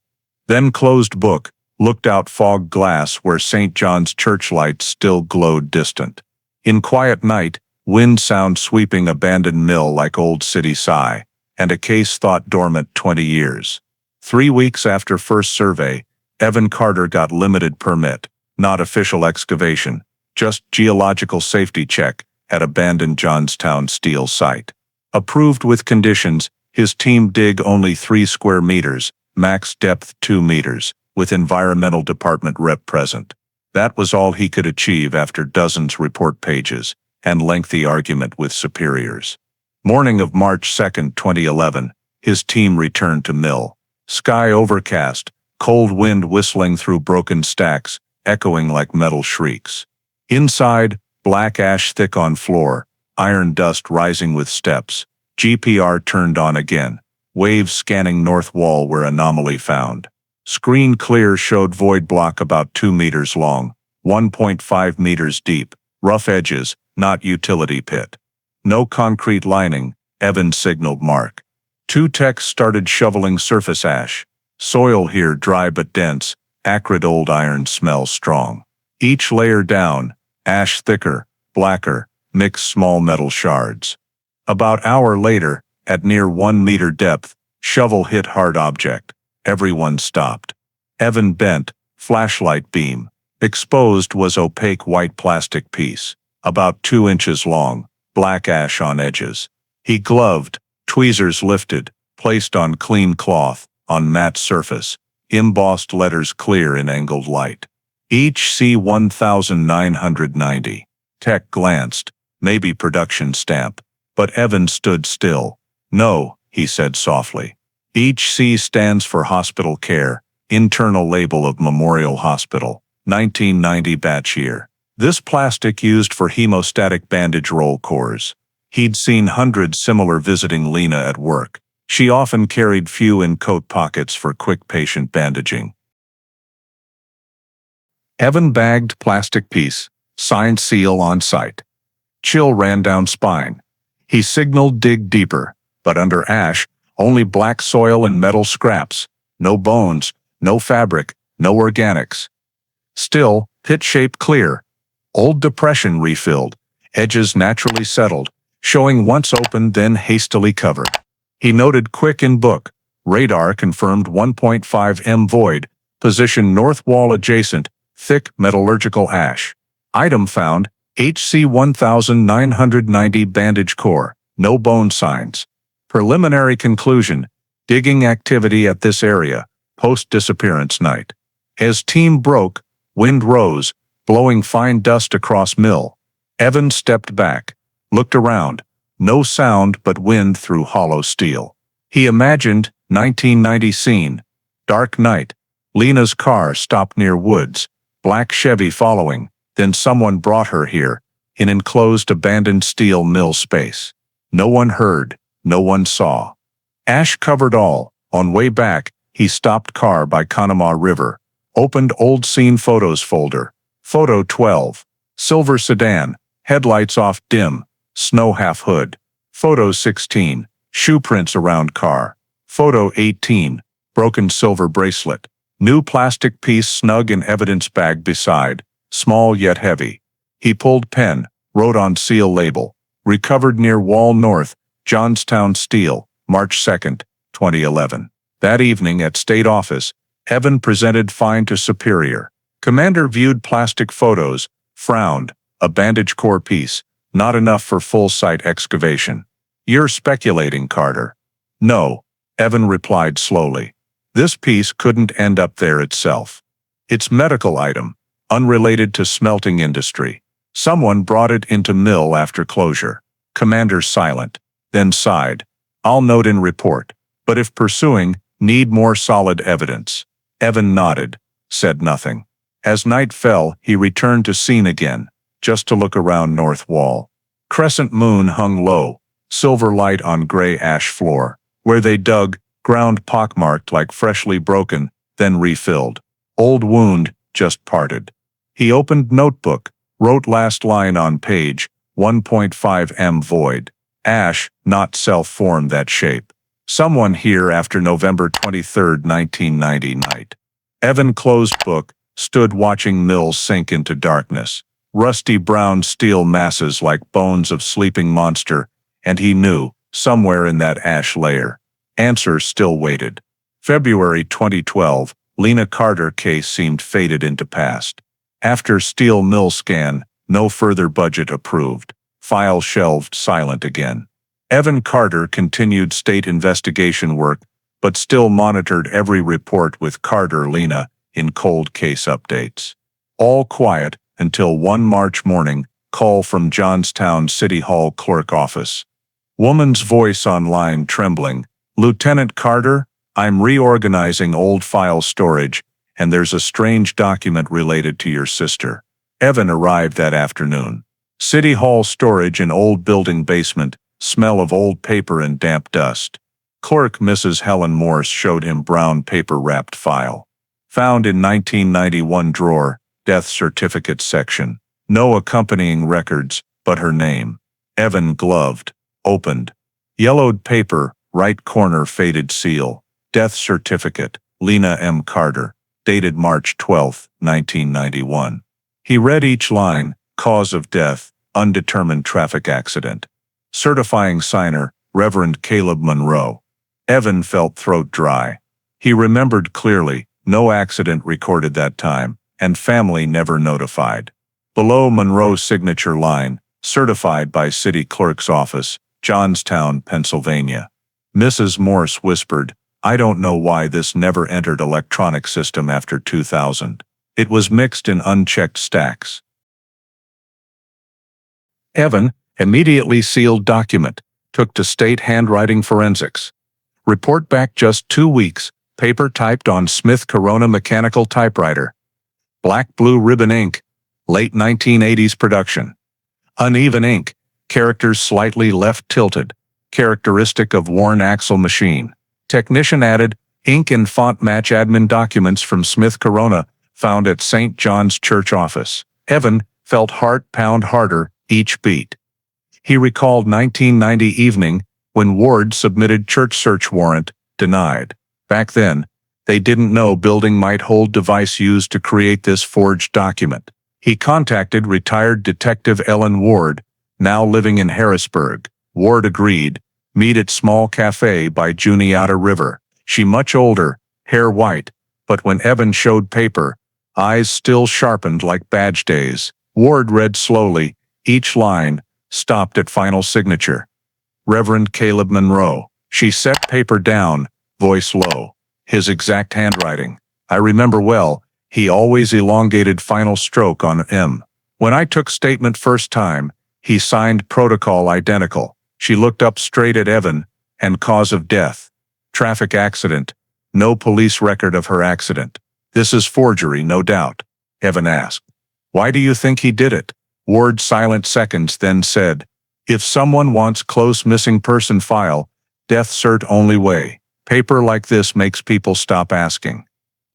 Then closed book, looked out fog glass where St. John's church lights still glowed distant. In quiet night, wind sound sweeping abandoned mill like old city sigh, and a case thought dormant 20 years. 3 weeks after first survey, Evan Carter got limited permit, not official excavation, just geological safety check at abandoned Johnstown Steel site. Approved with conditions, his team dig only 3 square meters, max depth 2 meters, with environmental department rep present. That was all he could achieve after dozens report pages and lengthy argument with superiors. Morning of March 2, 2011, his team returned to mill. Sky overcast, cold wind whistling through broken stacks, echoing like metal shrieks. Inside, black ash thick on floor, iron dust rising with steps. GPR turned on again. Waves scanning north wall where anomaly found. Screen clear showed void block about 2 meters long, 1.5 meters deep, rough edges, not utility pit. No concrete lining, Evans signaled Mark. 2 techs started shoveling surface ash. Soil here dry but dense, acrid old iron smell strong. Each layer down, ash thicker, blacker, mixed small metal shards. About hour later, at near 1 meter depth, shovel hit hard object. Everyone stopped. Evan bent, flashlight beam. Exposed was opaque white plastic piece, about 2 inches long, black ash on edges. He gloved, tweezers lifted, placed on clean cloth, on matte surface, embossed letters clear in angled light. Each C1990. Tech glanced, maybe production stamp, but Evan stood still. No, he said softly. Each C stands for hospital care, internal label of Memorial Hospital, 1990 batch year. This plastic used for hemostatic bandage roll cores. He'd seen hundreds similar visiting Lena at work. She often carried few in coat pockets for quick patient bandaging. Evan bagged plastic piece, signed seal on site. Chill ran down spine. He signaled dig deeper, but under ash, only black soil and metal scraps. No bones, no fabric, no organics. Still, pit shape clear. Old depression refilled, edges naturally settled, showing once open then hastily covered. He noted quick in book, radar confirmed 1.5 m void, position north wall adjacent, thick metallurgical ash. Item found, HC 1990 bandage core, no bone signs. Preliminary conclusion, digging activity at this area, post-disappearance night. As team broke, wind rose, blowing fine dust across mill. Evan stepped back, looked around. No sound but wind through hollow steel. He imagined 1990 scene. Dark night. Lena's car stopped near woods, black Chevy following, then someone brought her here, in enclosed abandoned steel mill space. No one heard, no one saw. Ash covered all. On way back, he stopped car by Conemaugh River, opened old scene photos folder. Photo 12. Silver sedan, headlights off dim, snow half hood. Photo 16. Shoe prints around car. Photo 18. Broken silver bracelet. New plastic piece snug in evidence bag beside, small yet heavy. He pulled pen, wrote on seal label. Recovered near Wall North, Johnstown Steel, March 2nd, 2011. That evening at State Office, Evan presented find to Superior. Commander viewed plastic photos, frowned, a bandage core piece, not enough for full site excavation. You're speculating, Carter. No, Evan replied slowly. This piece couldn't end up there itself. It's medical item, unrelated to smelting industry. Someone brought it into mill after closure. Commander silent, then sighed. I'll note in report, but if pursuing, need more solid evidence. Evan nodded, said nothing. As night fell, he returned to scene again, just to look around north wall. Crescent moon hung low, silver light on gray ash floor. Where they dug, ground pockmarked like freshly broken, then refilled. Old wound, just parted. He opened notebook, wrote last line on page, 1.5 m void. Ash, not self-formed that shape. Someone here after November 23, 1990 night. Evan closed book, stood watching mills sink into darkness. Rusty brown steel masses like bones of sleeping monster, and he knew, somewhere in that ash layer. Answers still waited. February 2012, Lena Carter case seemed faded into past. After steel mill scan, no further budget approved. File shelved, silent again. Evan Carter continued state investigation work, but still monitored every report with Carter Lena in cold case updates. All quiet until one March morning, call from Johnstown City Hall clerk office. Woman's voice online trembling. Lieutenant Carter, I'm reorganizing old file storage, and there's a strange document related to your sister. Evan arrived that afternoon. City Hall storage in old building basement, smell of old paper and damp dust. Clerk Mrs. Helen Morse showed him brown paper-wrapped file. Found in 1991 drawer, death certificate section. No accompanying records, but her name. Evan gloved. Opened. Yellowed paper, right corner faded seal. Death certificate, Lena M. Carter. Dated March 12, 1991. He read each line. Cause of death, undetermined traffic accident. Certifying signer, Reverend Caleb Monroe. Evan felt throat dry. He remembered clearly, no accident recorded that time, and family never notified. Below Monroe's signature line, certified by City Clerk's Office, Johnstown, Pennsylvania. Mrs. Morse whispered, I don't know why this never entered electronic system after 2000. It was mixed in unchecked stacks. Evan, immediately sealed document, took to state handwriting forensics. Report back just 2 weeks, paper typed on Smith Corona mechanical typewriter. Black-blue ribbon ink, late 1980s production. Uneven ink, characters slightly left tilted, characteristic of worn axle machine. Technician added, ink and font match admin documents from Smith Corona, found at St. John's Church office. Evan felt heart pound harder each beat. He recalled 1990 evening, when Ward submitted church search warrant, denied. Back then, they didn't know building might hold device used to create this forged document. He contacted retired Detective Ellen Ward, now living in Harrisburg. Ward agreed, meet at small cafe by Juniata River. She much older, hair white, but when Evan showed paper, eyes still sharpened like badge days. Ward read slowly, each line, stopped at final signature. Reverend Caleb Monroe. She set paper down, voice low. His exact handwriting. I remember well, he always elongated final stroke on M. When I took statement first time, he signed protocol identical. She looked up straight at Evan, and cause of death. Traffic accident. No police record of her accident. This is forgery, no doubt. Evan asked. Why do you think he did it? Ward silent seconds, then said, if someone wants close missing person file, death cert only way. Paper like this makes people stop asking.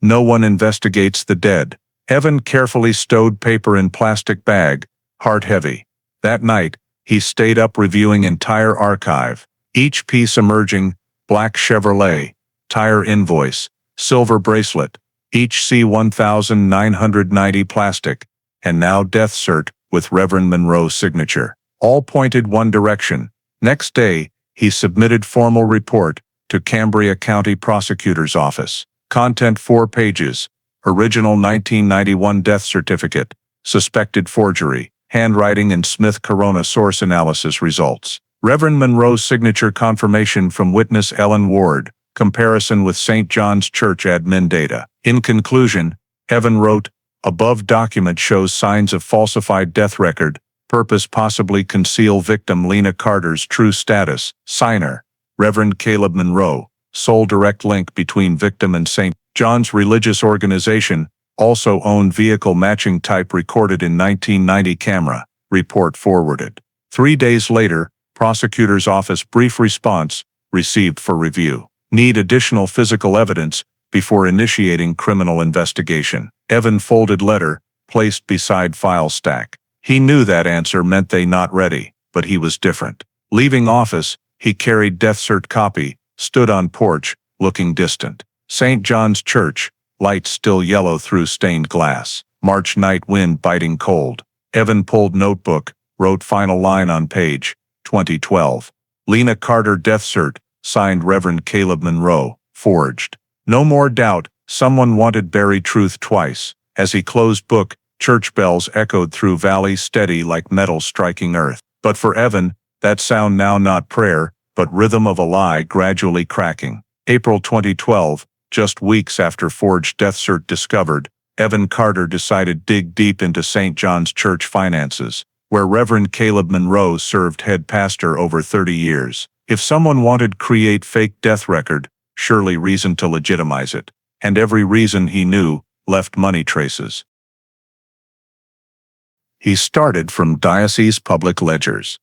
No one investigates the dead. Evan carefully stowed paper in plastic bag, heart heavy. That night, he stayed up reviewing entire archive. Each piece emerging, black Chevrolet, tire invoice, silver bracelet, each C1990 plastic, and now death cert with Reverend Monroe's signature. All pointed one direction. Next day, he submitted formal report to Cambria County Prosecutor's Office. Content 4 pages. Original 1991 death certificate. Suspected forgery. Handwriting and Smith Corona source analysis results. Reverend Monroe's signature confirmation from witness Ellen Ward. Comparison with St. John's Church admin data. In conclusion, Evan wrote, above document shows signs of falsified death record. Purpose possibly conceal victim Lena Carter's true status. Signer, Reverend Caleb Monroe. Sole direct link between victim and St. John's religious organization. Also owned vehicle matching type recorded in 1990 camera. Report forwarded. 3 days later, prosecutor's office brief response, received for review. Need additional physical evidence before initiating criminal investigation. Evan folded letter, placed beside file stack. He knew that answer meant they not ready, but he was different. Leaving office, he carried death cert copy, stood on porch, looking distant. St. John's Church, lights still yellow through stained glass. March night wind biting cold. Evan pulled notebook, wrote final line on page 2012. Lena Carter death cert, signed Reverend Caleb Monroe, forged. No more doubt, someone wanted buried truth twice. As he closed book, church bells echoed through valley steady like metal striking earth. But for Evan, that sound now not prayer, but rhythm of a lie gradually cracking. April 2012, just weeks after forged death cert discovered, Evan Carter decided dig deep into St. John's Church finances, where Reverend Caleb Monroe served head pastor over 30 years. If someone wanted create fake death record, surely reason to legitimize it. And every reason he knew, left money traces. He started from diocese public ledgers.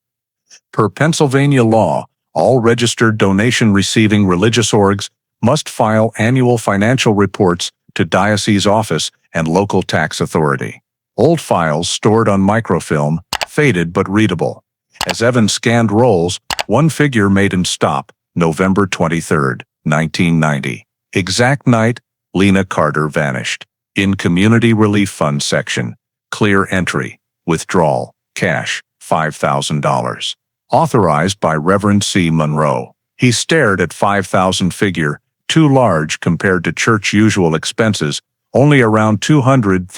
Per Pennsylvania law, all registered donation-receiving religious orgs must file annual financial reports to diocese office and local tax authority. Old files stored on microfilm, faded but readable. As Evan scanned rolls, one figure made him stop, November 23, 1990. Exact night, Lena Carter vanished. In Community Relief Fund section, clear entry, withdrawal, cash, $5,000. Authorized by Reverend C. Monroe. He stared at $5,000 figure, too large compared to church usual expenses, only around $200–300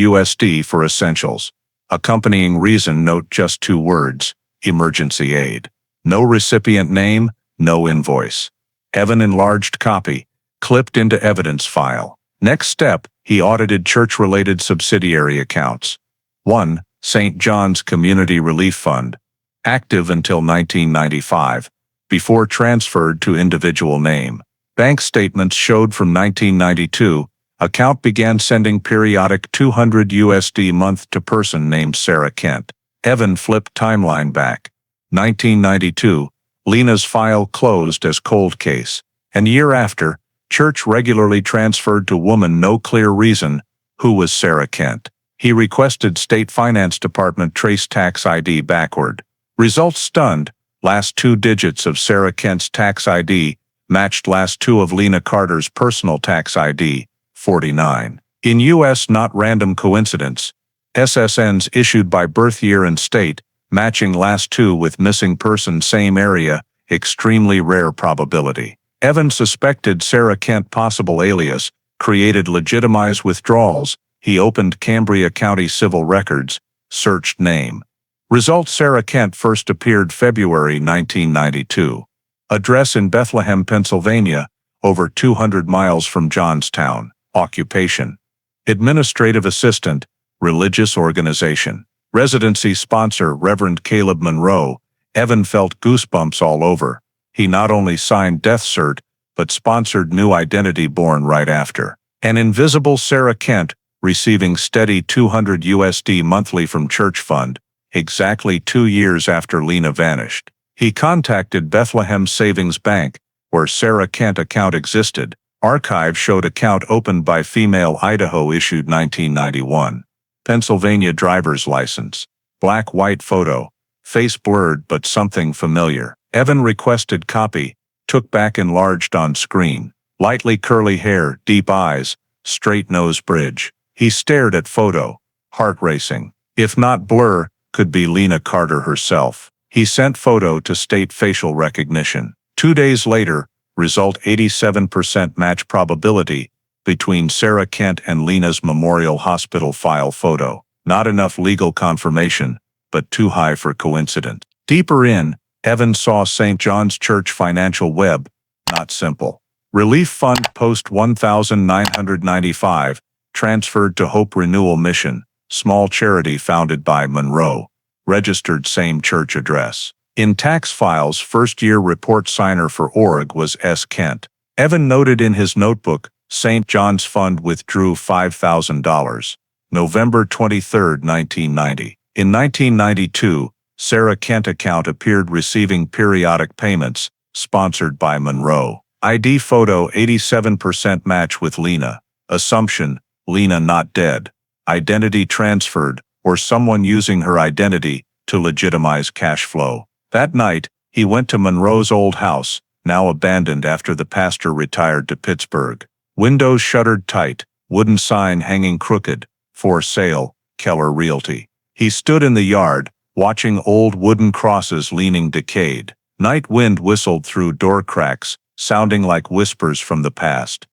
USD for essentials. Accompanying reason note just 2 words, emergency aid. No recipient name, no invoice. Evan enlarged copy, clipped into evidence file. Next step, he audited church-related subsidiary accounts. 1. St. John's Community Relief Fund. Active until 1995, before transferred to individual name. Bank statements showed from 1992, account began sending periodic $200 USD month to person named Sarah Kent. Evan flipped timeline back. 1992, Lena's file closed as cold case, and year after, church regularly transferred to woman no clear reason, who was Sarah Kent. He requested State Finance Department trace tax ID backward. Results stunned, last 2 digits of Sarah Kent's tax ID matched last 2 of Lena Carter's personal tax ID, 49. In U.S. not random coincidence, SSNs issued by birth year and state, matching last 2 with missing person same area, extremely rare probability. Evan suspected Sarah Kent possible alias, created legitimized withdrawals. He opened Cambria County Civil Records, searched name. Result: Sarah Kent first appeared February 1992. Address in Bethlehem, Pennsylvania, over 200 miles from Johnstown. Occupation: administrative assistant, religious organization. Residency sponsor: Reverend Caleb Monroe. Evan felt goosebumps all over. He not only signed death cert, but sponsored new identity born right after. An invisible Sarah Kent, receiving steady $200 monthly from church fund, exactly 2 years after Lena vanished. He contacted Bethlehem Savings Bank, where Sarah Kent account existed. Archive showed account opened by female Idaho issued 1991. Pennsylvania driver's license. Black-white photo. Face blurred but something familiar. Evan requested copy. Took back enlarged on screen. Lightly curly hair, deep eyes, straight nose bridge. He stared at photo. Heart racing. If not blur, could be Lena Carter herself. He sent photo to state facial recognition. 2 days later, result 87% match probability between Sarah Kent and Lena's Memorial Hospital file photo. Not enough legal confirmation, but too high for coincidence. Deeper in, Evan saw St. John's Church financial web. Not simple. Relief Fund Post 1995, transferred to Hope Renewal Mission, small charity founded by Monroe. Registered same church address. In tax files, first-year report signer for org was S. Kent. Evan noted in his notebook, St. John's Fund withdrew $5,000. November 23, 1990. In 1992, Sarah Kent account appeared receiving periodic payments, sponsored by Monroe. ID photo 87% match with Lena. Assumption, Lena not dead. Identity transferred, or someone using her identity to legitimize cash flow. That night, he went to Monroe's old house, now abandoned after the pastor retired to Pittsburgh. Windows shuttered tight, wooden sign hanging crooked, for sale, Keller Realty. He stood in the yard, watching old wooden crosses leaning decayed. Night wind whistled through door cracks, sounding like whispers from the past.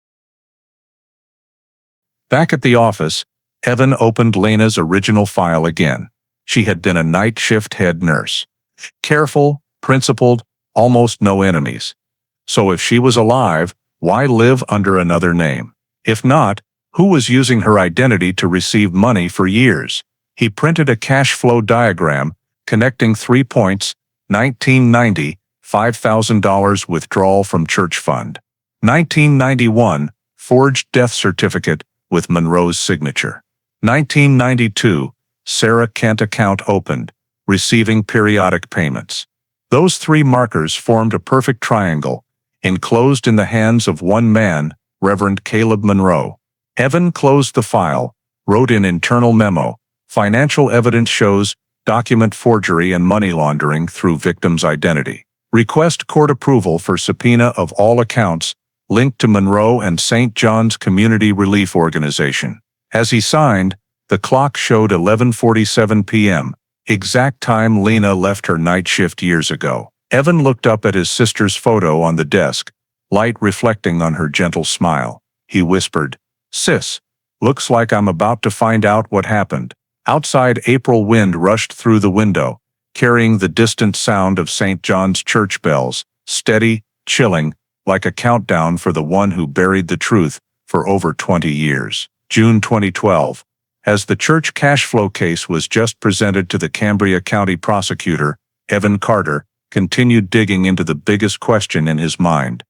Back at the office, Evan opened Lena's original file again. She had been a night shift head nurse. Careful, principled, almost no enemies. So if she was alive, why live under another name? If not, who was using her identity to receive money for years? He printed a cash flow diagram, connecting 3 points, 1990, $5,000 withdrawal from church fund. 1991, forged death certificate with Monroe's signature. 1992, Sarah Kent account opened, receiving periodic payments. Those 3 markers formed a perfect triangle, enclosed in the hands of one man, Reverend Caleb Monroe. Evan closed the file, wrote in internal memo, financial evidence shows document forgery and money laundering through victim's identity. Request court approval for subpoena of all accounts linked to Monroe and St. John's Community Relief Organization. As he signed, the clock showed 11:47 p.m., exact time Lena left her night shift years ago. Evan looked up at his sister's photo on the desk, light reflecting on her gentle smile. He whispered, "Sis, looks like I'm about to find out what happened." Outside, April wind rushed through the window, carrying the distant sound of St. John's church bells, steady, chilling, like a countdown for the one who buried the truth for over 20 years. June 2012. As the church cash flow case was just presented to the Cambria County prosecutor, Evan Carter continued digging into the biggest question in his mind.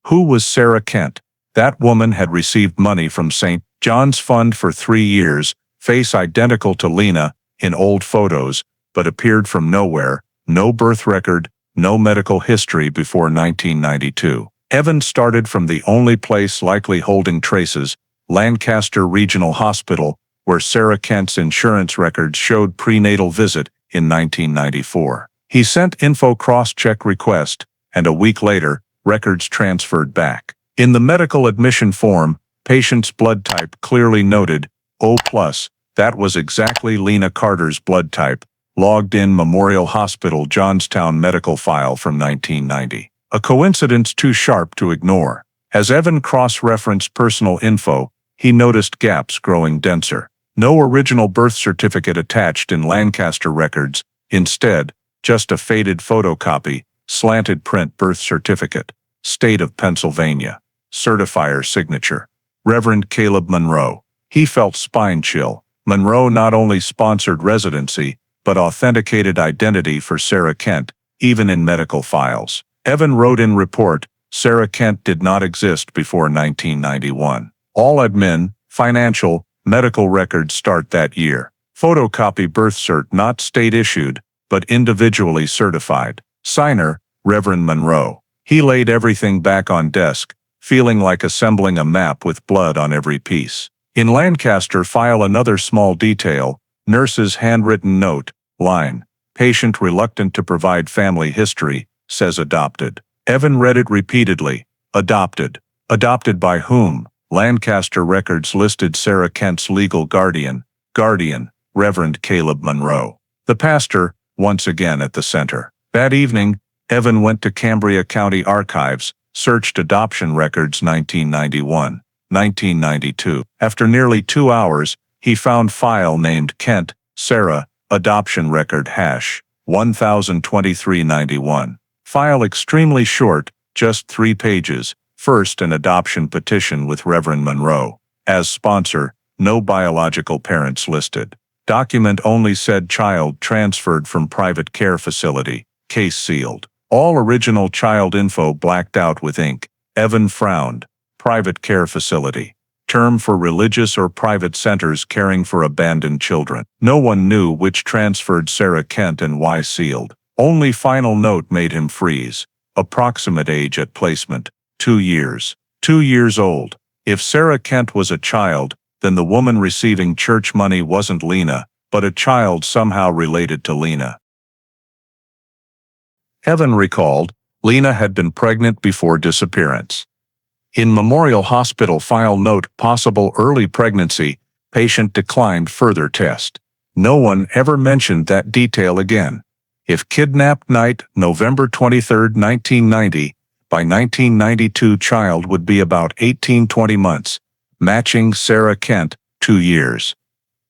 Who was Sarah Kent? That woman had received money from St. John's Fund for 3 years, face identical to Lena in old photos, but appeared from nowhere, no birth record, no medical history before 1992. Evan started from the only place likely holding traces, Lancaster Regional Hospital, where Sarah Kent's insurance records showed prenatal visit in 1994. He sent info cross-check request, and a week later, records transferred back. In the medical admission form, patient's blood type clearly noted O+, that was exactly Lena Carter's blood type, logged in Memorial Hospital Johnstown medical file from 1990. A coincidence too sharp to ignore. As Evan cross-referenced personal info, he noticed gaps growing denser. No original birth certificate attached in Lancaster records, instead, just a faded photocopy, slanted print birth certificate. State of Pennsylvania. Certifier signature. Reverend Caleb Monroe. He felt spine chill. Monroe not only sponsored residency, but authenticated identity for Sarah Kent, even in medical files. Evan wrote in report, Sarah Kent did not exist before 1991. All admin, financial, medical records start that year. Photocopy birth cert not state-issued, but individually certified. Signer, Reverend Monroe. He laid everything back on desk, feeling like assembling a map with blood on every piece. In Lancaster file another small detail, nurse's handwritten note, line, patient reluctant to provide family history, says adopted. Evan read it repeatedly. Adopted. Adopted by whom? Lancaster records listed Sarah Kent's legal guardian, Reverend Caleb Monroe. The pastor, once again at the center. That evening, Evan went to Cambria County Archives, searched adoption records 1991, 1992. After nearly 2 hours, he found file named Kent, Sarah, adoption record hash 102391. File extremely short, just 3 pages. First, an adoption petition with Reverend Monroe. As sponsor, no biological parents listed. Document only said child transferred from private care facility, case sealed. All original child info blacked out with ink. Evan frowned. Private care facility. Term for religious or private centers caring for abandoned children. No one knew which transferred Sarah Kent and why sealed. Only final note made him freeze. Approximate age at placement, 2 years. 2 years old. If Sarah Kent was a child, then the woman receiving church money wasn't Lena, but a child somehow related to Lena. Evan recalled, Lena had been pregnant before disappearance. In Memorial Hospital file note, possible early pregnancy, patient declined further test. No one ever mentioned that detail again. If kidnapped night, November 23, 1990, by 1992 child would be about 18-20 months, matching Sarah Kent, 2 years.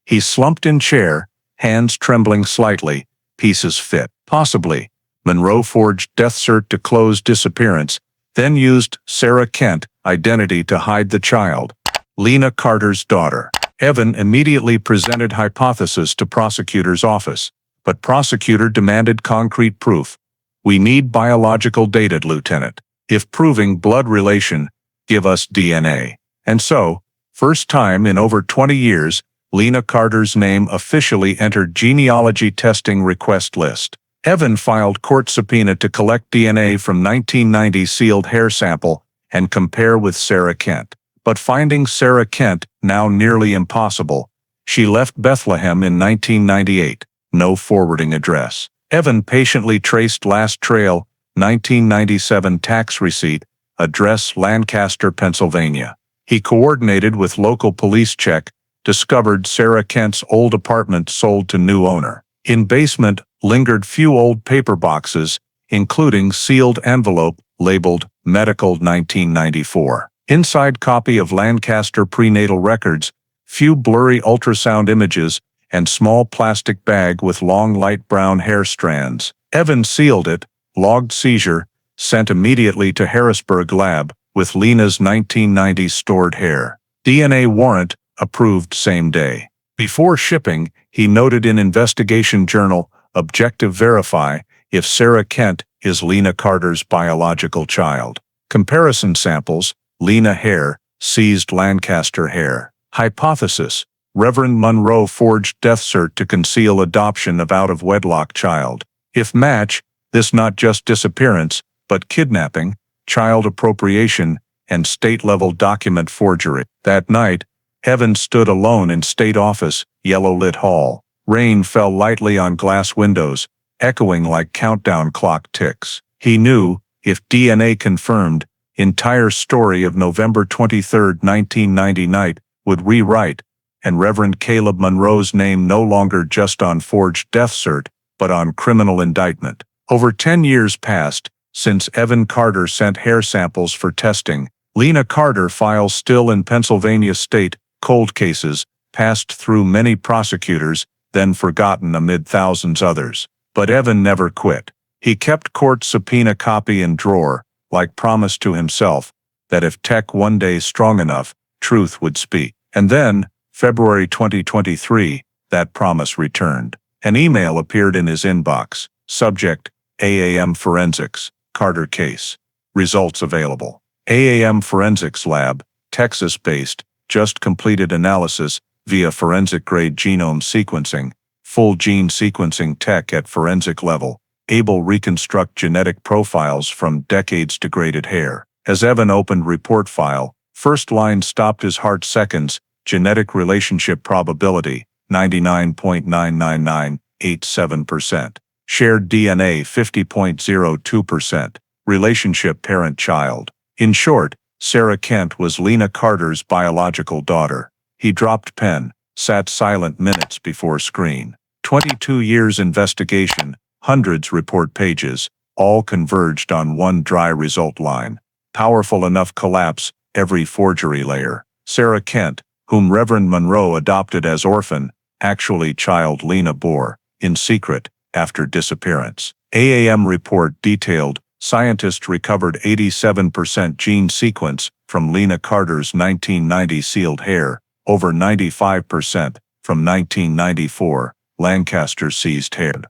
He slumped in chair, hands trembling slightly, pieces fit. Possibly. Monroe forged death cert to close disappearance, then used Sarah Kent identity to hide the child. Lena Carter's daughter. Evan immediately presented hypothesis to prosecutor's office, but prosecutor demanded concrete proof. We need biological data, Lieutenant. If proving blood relation, give us DNA. And so, first time in over 20 years, Lena Carter's name officially entered genealogy testing request list. Evan filed court subpoena to collect DNA from 1990 sealed hair sample and compare with Sarah Kent. But finding Sarah Kent now nearly impossible. She left Bethlehem in 1998. No forwarding address. Evan patiently traced last trail, 1997 tax receipt, address Lancaster, Pennsylvania. He coordinated with local police check, discovered Sarah Kent's old apartment sold to new owner. In basement, lingered few old paper boxes, including sealed envelope labeled Medical 1994. Inside copy of Lancaster prenatal records, few blurry ultrasound images, and small plastic bag with long light brown hair strands. Evan sealed it, logged seizure, sent immediately to Harrisburg lab, with Lena's 1990 stored hair. DNA warrant, approved same day. Before shipping, he noted in investigation journal, Objective Verify, if Sarah Kent is Lena Carter's biological child. Comparison samples, Lena hair, seized Lancaster hair. Hypothesis, Reverend Monroe forged death cert to conceal adoption of out-of-wedlock child. If match, this not just disappearance, but kidnapping, child appropriation, and state-level document forgery. That night, Evan stood alone in state office, yellow-lit hall. Rain fell lightly on glass windows, echoing like countdown clock ticks. He knew, if DNA confirmed, entire story of November 23, 1990 night would rewrite, and Reverend Caleb Monroe's name no longer just on forged death cert, but on criminal indictment. Over 10 years passed since Evan Carter sent hair samples for testing. Lena Carter files still in Pennsylvania state, cold cases, passed through many prosecutors, then forgotten amid thousands others. But Evan never quit. He kept court subpoena copy in drawer, like promise to himself, that if tech one day strong enough, truth would speak. And then, February 2023, that promise returned. An email appeared in his inbox. Subject, AAM Forensics, Carter case. Results available. AAM Forensics Lab, Texas-based, just completed analysis via forensic-grade genome sequencing, full gene sequencing tech at forensic level, able reconstruct genetic profiles from decades-degraded hair. As Evan opened report file, first line stopped his heart seconds, genetic relationship probability, 99.99987%. Shared DNA 50.02%. Relationship parent-child. In short, Sarah Kent was Lena Carter's biological daughter. He dropped pen, sat silent minutes before screen. 22 years investigation, hundreds report pages, all converged on one dry result line. Powerful enough collapse every forgery layer. Sarah Kent, whom Reverend Monroe adopted as orphan, actually child Lena bore, in secret, after disappearance. AAM report detailed, scientists recovered 87% gene sequence from Lena Carter's 1990 sealed hair, over 95% from 1994, Lancaster seized hair.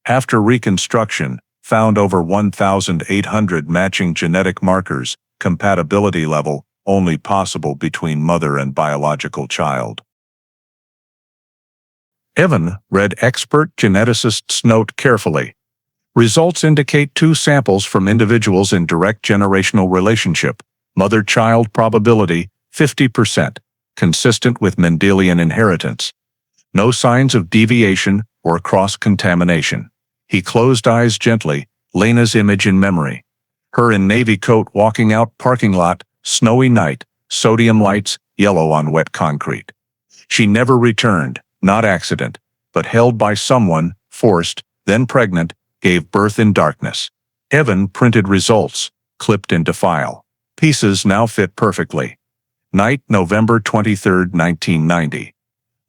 After reconstruction, found over 1,800 matching genetic markers, compatibility level, only possible between mother and biological child. Evan read expert geneticist's note carefully. Results indicate 2 samples from individuals in direct generational relationship. Mother-child probability, 50%, consistent with Mendelian inheritance. No signs of deviation or cross-contamination. He closed eyes gently, Lena's image in memory. Her in navy coat walking out parking lot, snowy night, sodium lights, yellow on wet concrete. She never returned, not accident, but held by someone, forced, then pregnant, gave birth in darkness. Evan printed results, clipped into file. Pieces now fit perfectly. Night, November 23, 1990.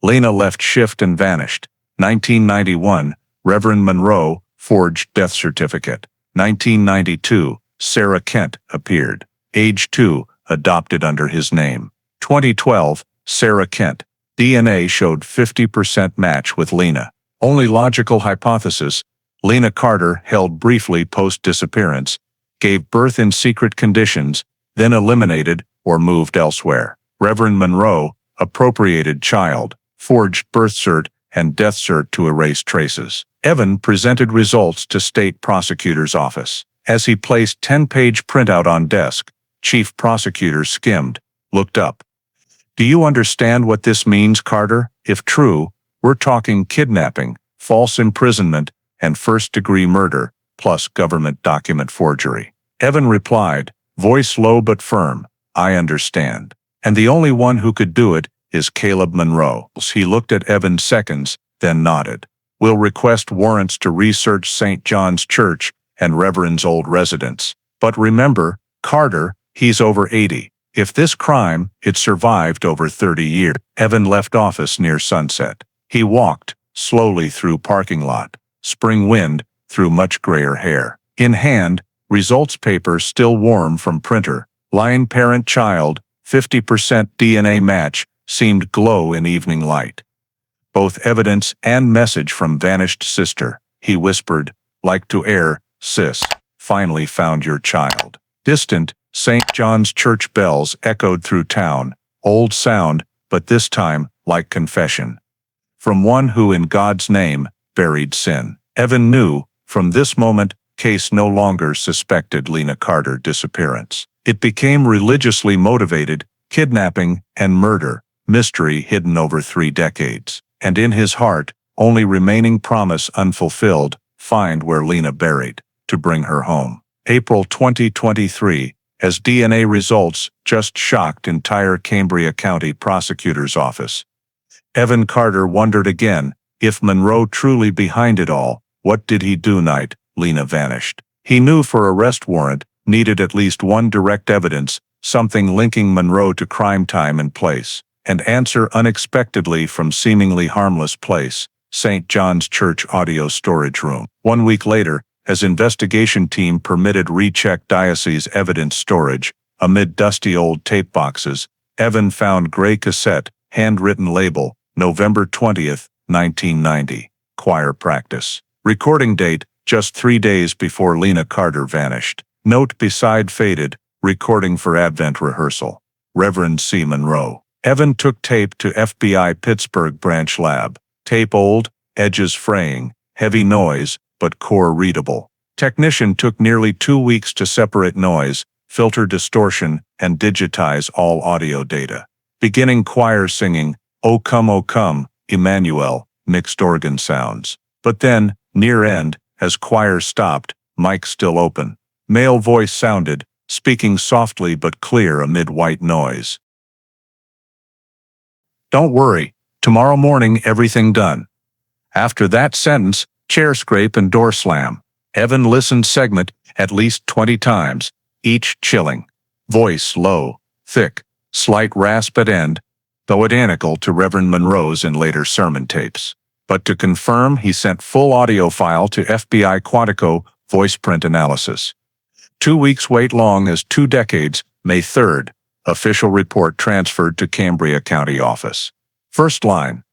Lena left shift and vanished. 1991, Reverend Monroe forged death certificate. 1992, Sarah Kent appeared. Age 2, adopted under his name. 2012, Sarah Kent. DNA showed 50% match with Lena. Only logical hypothesis, Lena Carter held briefly post-disappearance, gave birth in secret conditions, then eliminated or moved elsewhere. Reverend Monroe, appropriated child, forged birth cert and death cert to erase traces. Evan presented results to state prosecutor's office. As he placed 10-page printout on desk, chief prosecutor skimmed, looked up. "Do you understand what this means, Carter? If true, we're talking kidnapping, false imprisonment, and first-degree murder, plus government document forgery." Evan replied, voice low but firm, "I understand. And the only one who could do it is Caleb Monroe." He looked at Evan seconds, then nodded. "We'll request warrants to research St. John's Church and Reverend's old residence. But remember, Carter, he's over 80. If this crime, it survived over 30 years." Evan left office near sunset. He walked, slowly through parking lot, spring wind, through much grayer hair. In hand, results paper still warm from printer, line parent-child, 50% DNA match, seemed glow in evening light. "Both evidence and message from vanished sister," he whispered, "like to air, sis. Finally found your child." Distant, St. John's Church bells echoed through town, old sound, but this time, like confession. From one who in God's name, buried sin. Evan knew, from this moment, case no longer suspected Lena Carter disappearance. It became religiously motivated, kidnapping and murder, mystery hidden over 3 decades. And in his heart, only remaining promise unfulfilled, find where Lena buried, to bring her home. April 2023, as DNA results just shocked entire Cambria County Prosecutor's Office. Evan Carter wondered again, if Monroe truly behind it all, what did he do night Lena vanished? He knew for arrest warrant, needed at least one direct evidence, something linking Monroe to crime time and place. And answer unexpectedly from seemingly harmless place, St. John's Church audio storage room. 1 week later, as investigation team permitted recheck diocese evidence storage, amid dusty old tape boxes, Evan found gray cassette, handwritten label, November 20th, 1990, choir practice. Recording date, just 3 days before Lena Carter vanished. Note beside faded, recording for Advent rehearsal. Reverend C. Monroe. Evan took tape to FBI Pittsburgh branch lab. Tape old, edges fraying, heavy noise, but core readable. Technician took nearly 2 weeks to separate noise, filter distortion, and digitize all audio data. Beginning choir singing, O come, Emmanuel, mixed organ sounds. But then, near end, as choir stopped, mic still open. Male voice sounded, speaking softly but clear amid white noise. Don't worry, tomorrow morning everything done. After that sentence, chair scrape and door slam. Evan listened segment at least 20 times, each chilling. Voice low, thick, slight rasp at end, though identical to Reverend Monroe's in later sermon tapes. But to confirm, he sent full audio file to FBI Quantico voice print analysis. 2 weeks wait long as 2 decades, May 3rd, official report transferred to Cambria County Office. First line.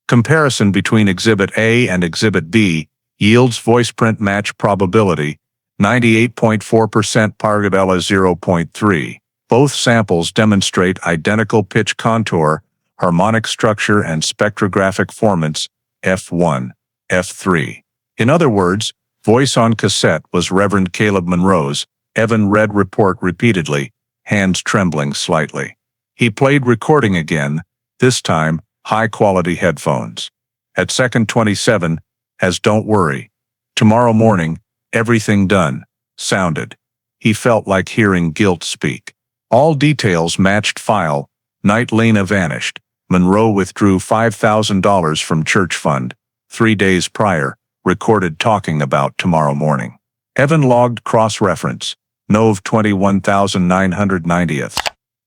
Comparison between Exhibit A and Exhibit B yields voice print match probability, 98.4% Pargabella 0.3. Both samples demonstrate identical pitch contour, harmonic structure and spectrographic formants, F1, F3. In other words, voice on cassette was Reverend Caleb Monroe's. Evan read report repeatedly, hands trembling slightly. He played recording again, this time, high-quality headphones. At second 27, as Don't Worry, tomorrow morning, everything done, sounded. He felt like hearing guilt speak. All details matched file. Night Lena vanished. Monroe withdrew $5,000 from church fund. 3 days prior, recorded talking about tomorrow morning. Evan logged cross-reference. Nov 21,990th.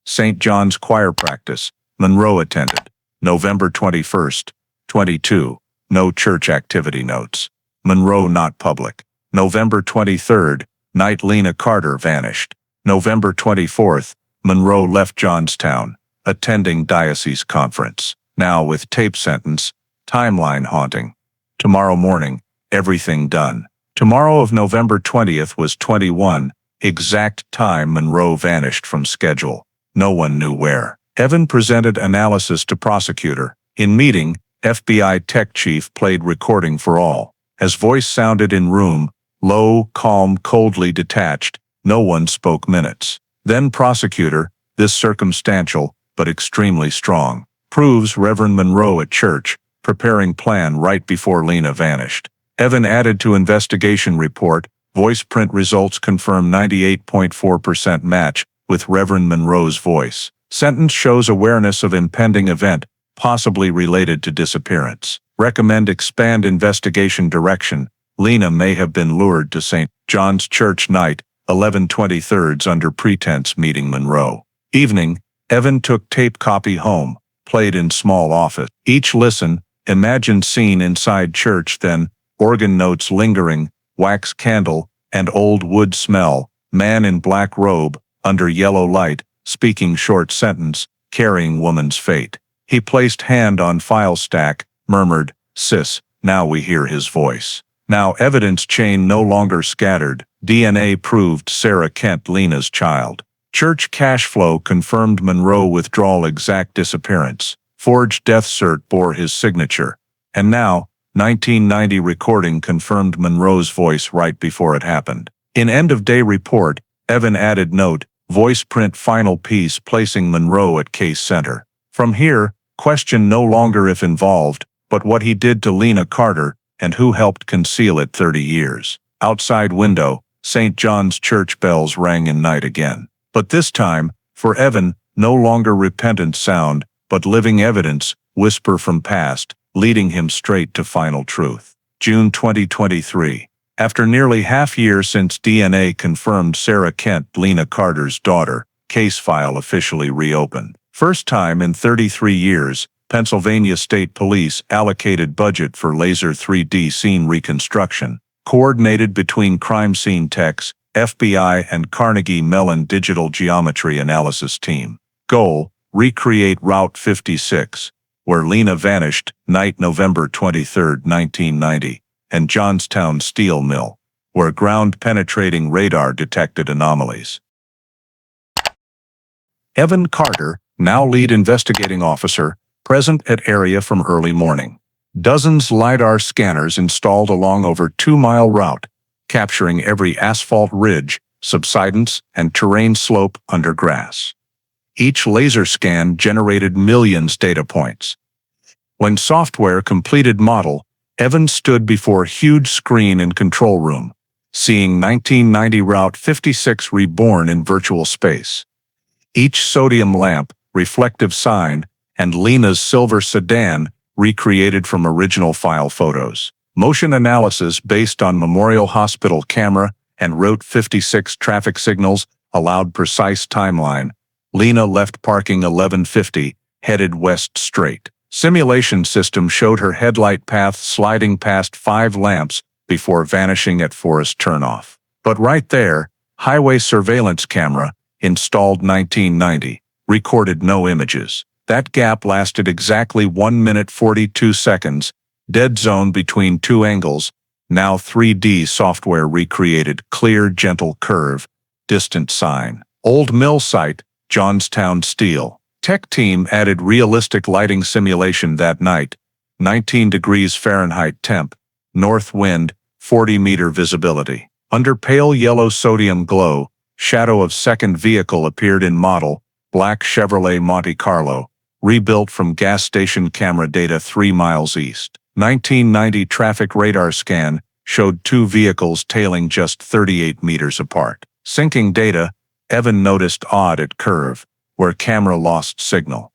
St. John's choir practice. Monroe attended. November 21st, 22. No church activity notes. Monroe not public. November 23rd, night Lena Carter vanished. November 24th, Monroe left Johnstown, attending diocese conference. Now with tape sentence, timeline haunting. Tomorrow morning, everything done. Tomorrow of November 20th was 21, exact time Monroe vanished from schedule. No one knew where. Evan presented analysis to prosecutor. In meeting, FBI tech chief played recording for all. As voice sounded in room, low, calm, coldly detached, no one spoke minutes. Then prosecutor, this circumstantial, but extremely strong, proves Reverend Monroe at church, preparing plan right before Lena vanished. Evan added to investigation report, voice print results confirm 98.4% match with Reverend Monroe's voice. Sentence shows awareness of impending event, possibly related to disappearance. Recommend expand investigation direction. Lena may have been lured to St. John's Church night, 11/23 under pretense meeting Monroe. Evening, Evan took tape copy home, played in small office. Each listen, imagined scene inside church, then, organ notes lingering, wax candle, and old wood smell, man in black robe, under yellow light, speaking short sentence, carrying woman's fate. He placed hand on file stack, murmured, "Sis," now we hear his voice. Now evidence chain no longer scattered, DNA proved Sarah Kent Lena's child. Church cash flow confirmed Monroe withdrawal exact disappearance. Forged death cert bore his signature. And now, 1990 recording confirmed Monroe's voice right before it happened. In end-of-day report, Evan added note, voice print final piece placing Monroe at case center. From here, question no longer if involved, but what he did to Lena Carter, and who helped conceal it 30 years. Outside window, St. John's Church bells rang in night again. But this time, for Evan, no longer repentant sound, but living evidence, whisper from past, leading him straight to final truth. June 2023. After nearly half year since DNA confirmed Sarah Kent, Lena Carter's daughter, case file officially reopened. First time in 33 years, Pennsylvania State Police allocated budget for laser 3D scene reconstruction, coordinated between crime scene techs, FBI and Carnegie Mellon digital geometry analysis team. Goal, recreate Route 56, where Lena vanished, night November 23, 1990, and Johnstown Steel Mill. where ground-penetrating radar detected anomalies. Evan Carter, now lead investigating officer, present at area from early morning. Dozens LiDAR scanners installed along over 2-mile route, capturing every asphalt ridge, subsidence, and terrain slope under grass. Each laser scan generated millions data points. When software completed model, Evan stood before a huge screen in control room, seeing 1990 Route 56 reborn in virtual space. Each sodium lamp, reflective sign, and Lena's silver sedan recreated from original file photos. Motion analysis based on Memorial Hospital camera and Route 56 traffic signals allowed precise timeline. Lena left parking 11:50, headed west straight. Simulation system showed her headlight path sliding past 5 lamps before vanishing at forest turnoff. But right there, highway surveillance camera, installed 1990, recorded no images. That gap lasted exactly 1 minute 42 seconds, dead zone between 2 angles. Now 3D software recreated clear, gentle curve, distant sign. Old mill site, Johnstown Steel. Tech team added realistic lighting simulation that night. 19 degrees Fahrenheit temp, north wind, 40-meter visibility. Under pale yellow sodium glow, shadow of second vehicle appeared in model, black Chevrolet Monte Carlo, rebuilt from gas station camera data 3 miles east. 1990 traffic radar scan showed 2 vehicles tailing just 38 meters apart. Syncing data, Evan noticed odd at curve, where camera lost signal.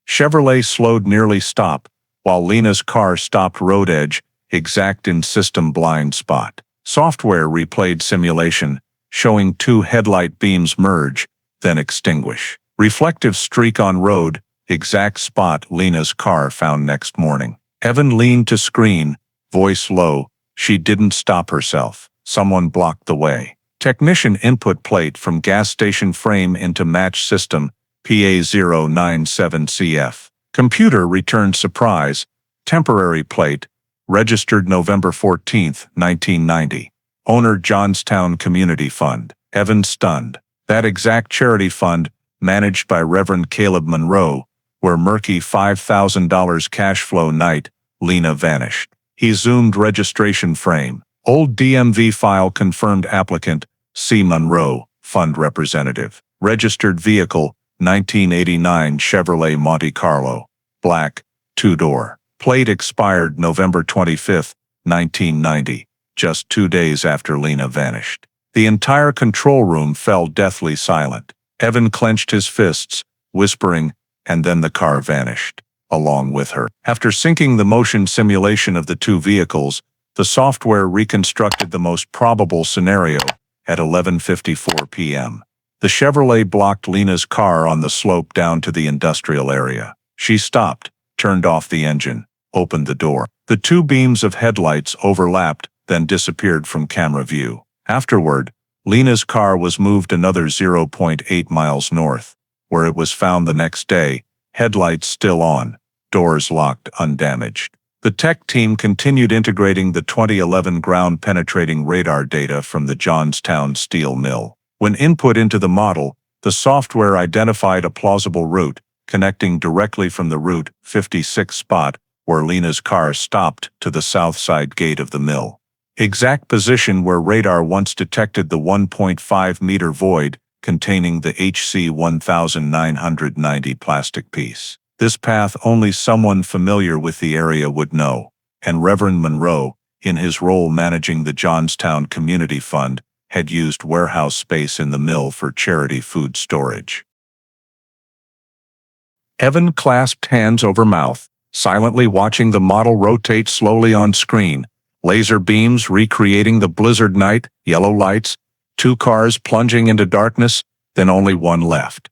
Chevrolet slowed nearly stop, while Lena's car stopped road edge, exact in system blind spot. Software replayed simulation, showing 2 headlight beams merge, then extinguish. Reflective streak on road, exact spot Lena's car found next morning. Evan leaned to screen, voice low. She didn't stop herself. Someone blocked the way. Technician input plate from gas station frame into match system, PA097CF. Computer returned surprise, temporary plate, registered November 14, 1990. Owner Johnstown Community Fund. Evan stunned. That exact charity fund, managed by Reverend Caleb Monroe, where murky $5,000 cash flow night, Lena vanished. He zoomed registration frame. Old DMV file confirmed applicant, C. Monroe, fund representative. Registered vehicle, 1989 Chevrolet Monte Carlo. Black, 2-door. Plate expired November 25, 1990, just 2 days after Lena vanished. The entire control room fell deathly silent. Evan clenched his fists, whispering, and then the car vanished, along with her. After syncing the motion simulation of the 2 vehicles, the software reconstructed the most probable scenario at 11:54 p.m. The Chevrolet blocked Lena's car on the slope down to the industrial area. She stopped, turned off the engine, opened the door. The 2 beams of headlights overlapped, then disappeared from camera view. Afterward, Lena's car was moved another 0.8 miles north, where it was found the next day, headlights still on, doors locked undamaged. The tech team continued integrating the 2011 ground-penetrating radar data from the Johnstown Steel Mill. When input into the model, the software identified a plausible route, connecting directly from the Route 56 spot where Lena's car stopped to the south side gate of the mill. Exact position where radar once detected the 1.5-meter void containing the HC 1990 plastic piece. This path only someone familiar with the area would know, and Reverend Monroe, in his role managing the Johnstown Community Fund, had used warehouse space in the mill for charity food storage. Evan clasped hands over mouth, silently watching the model rotate slowly on screen, laser beams recreating the blizzard night, yellow lights, 2 cars plunging into darkness, then only one left.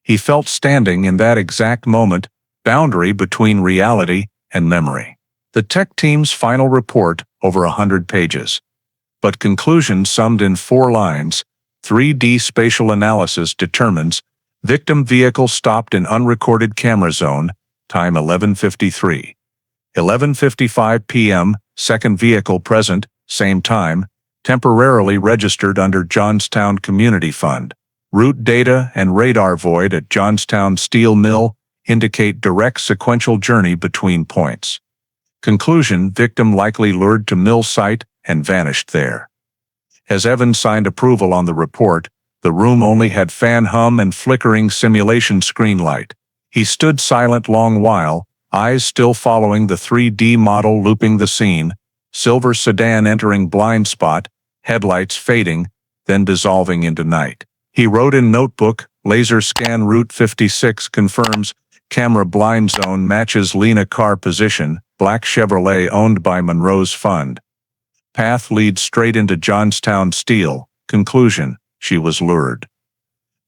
He felt standing in that exact moment, boundary between reality and memory. The tech team's final report, over 100 pages. But conclusion summed in 4 lines, 3D spatial analysis determines victim vehicle stopped in unrecorded camera zone, time 11:53. 11:55 p.m., second vehicle present, same time, temporarily registered under Johnstown Community Fund. Route data and radar void at Johnstown Steel Mill indicate direct sequential journey between points. Conclusion: victim likely lured to mill site and vanished there. As Evan signed approval on the report, the room only had fan hum and flickering simulation screen light. He stood silent long while, eyes still following the 3D model looping the scene, silver sedan entering blind spot, headlights fading, then dissolving into night. He wrote in notebook, laser scan Route 56 confirms, camera blind zone matches Lena car position, black Chevrolet owned by Monroe's fund. Path leads straight into Johnstown Steel. Conclusion: she was lured.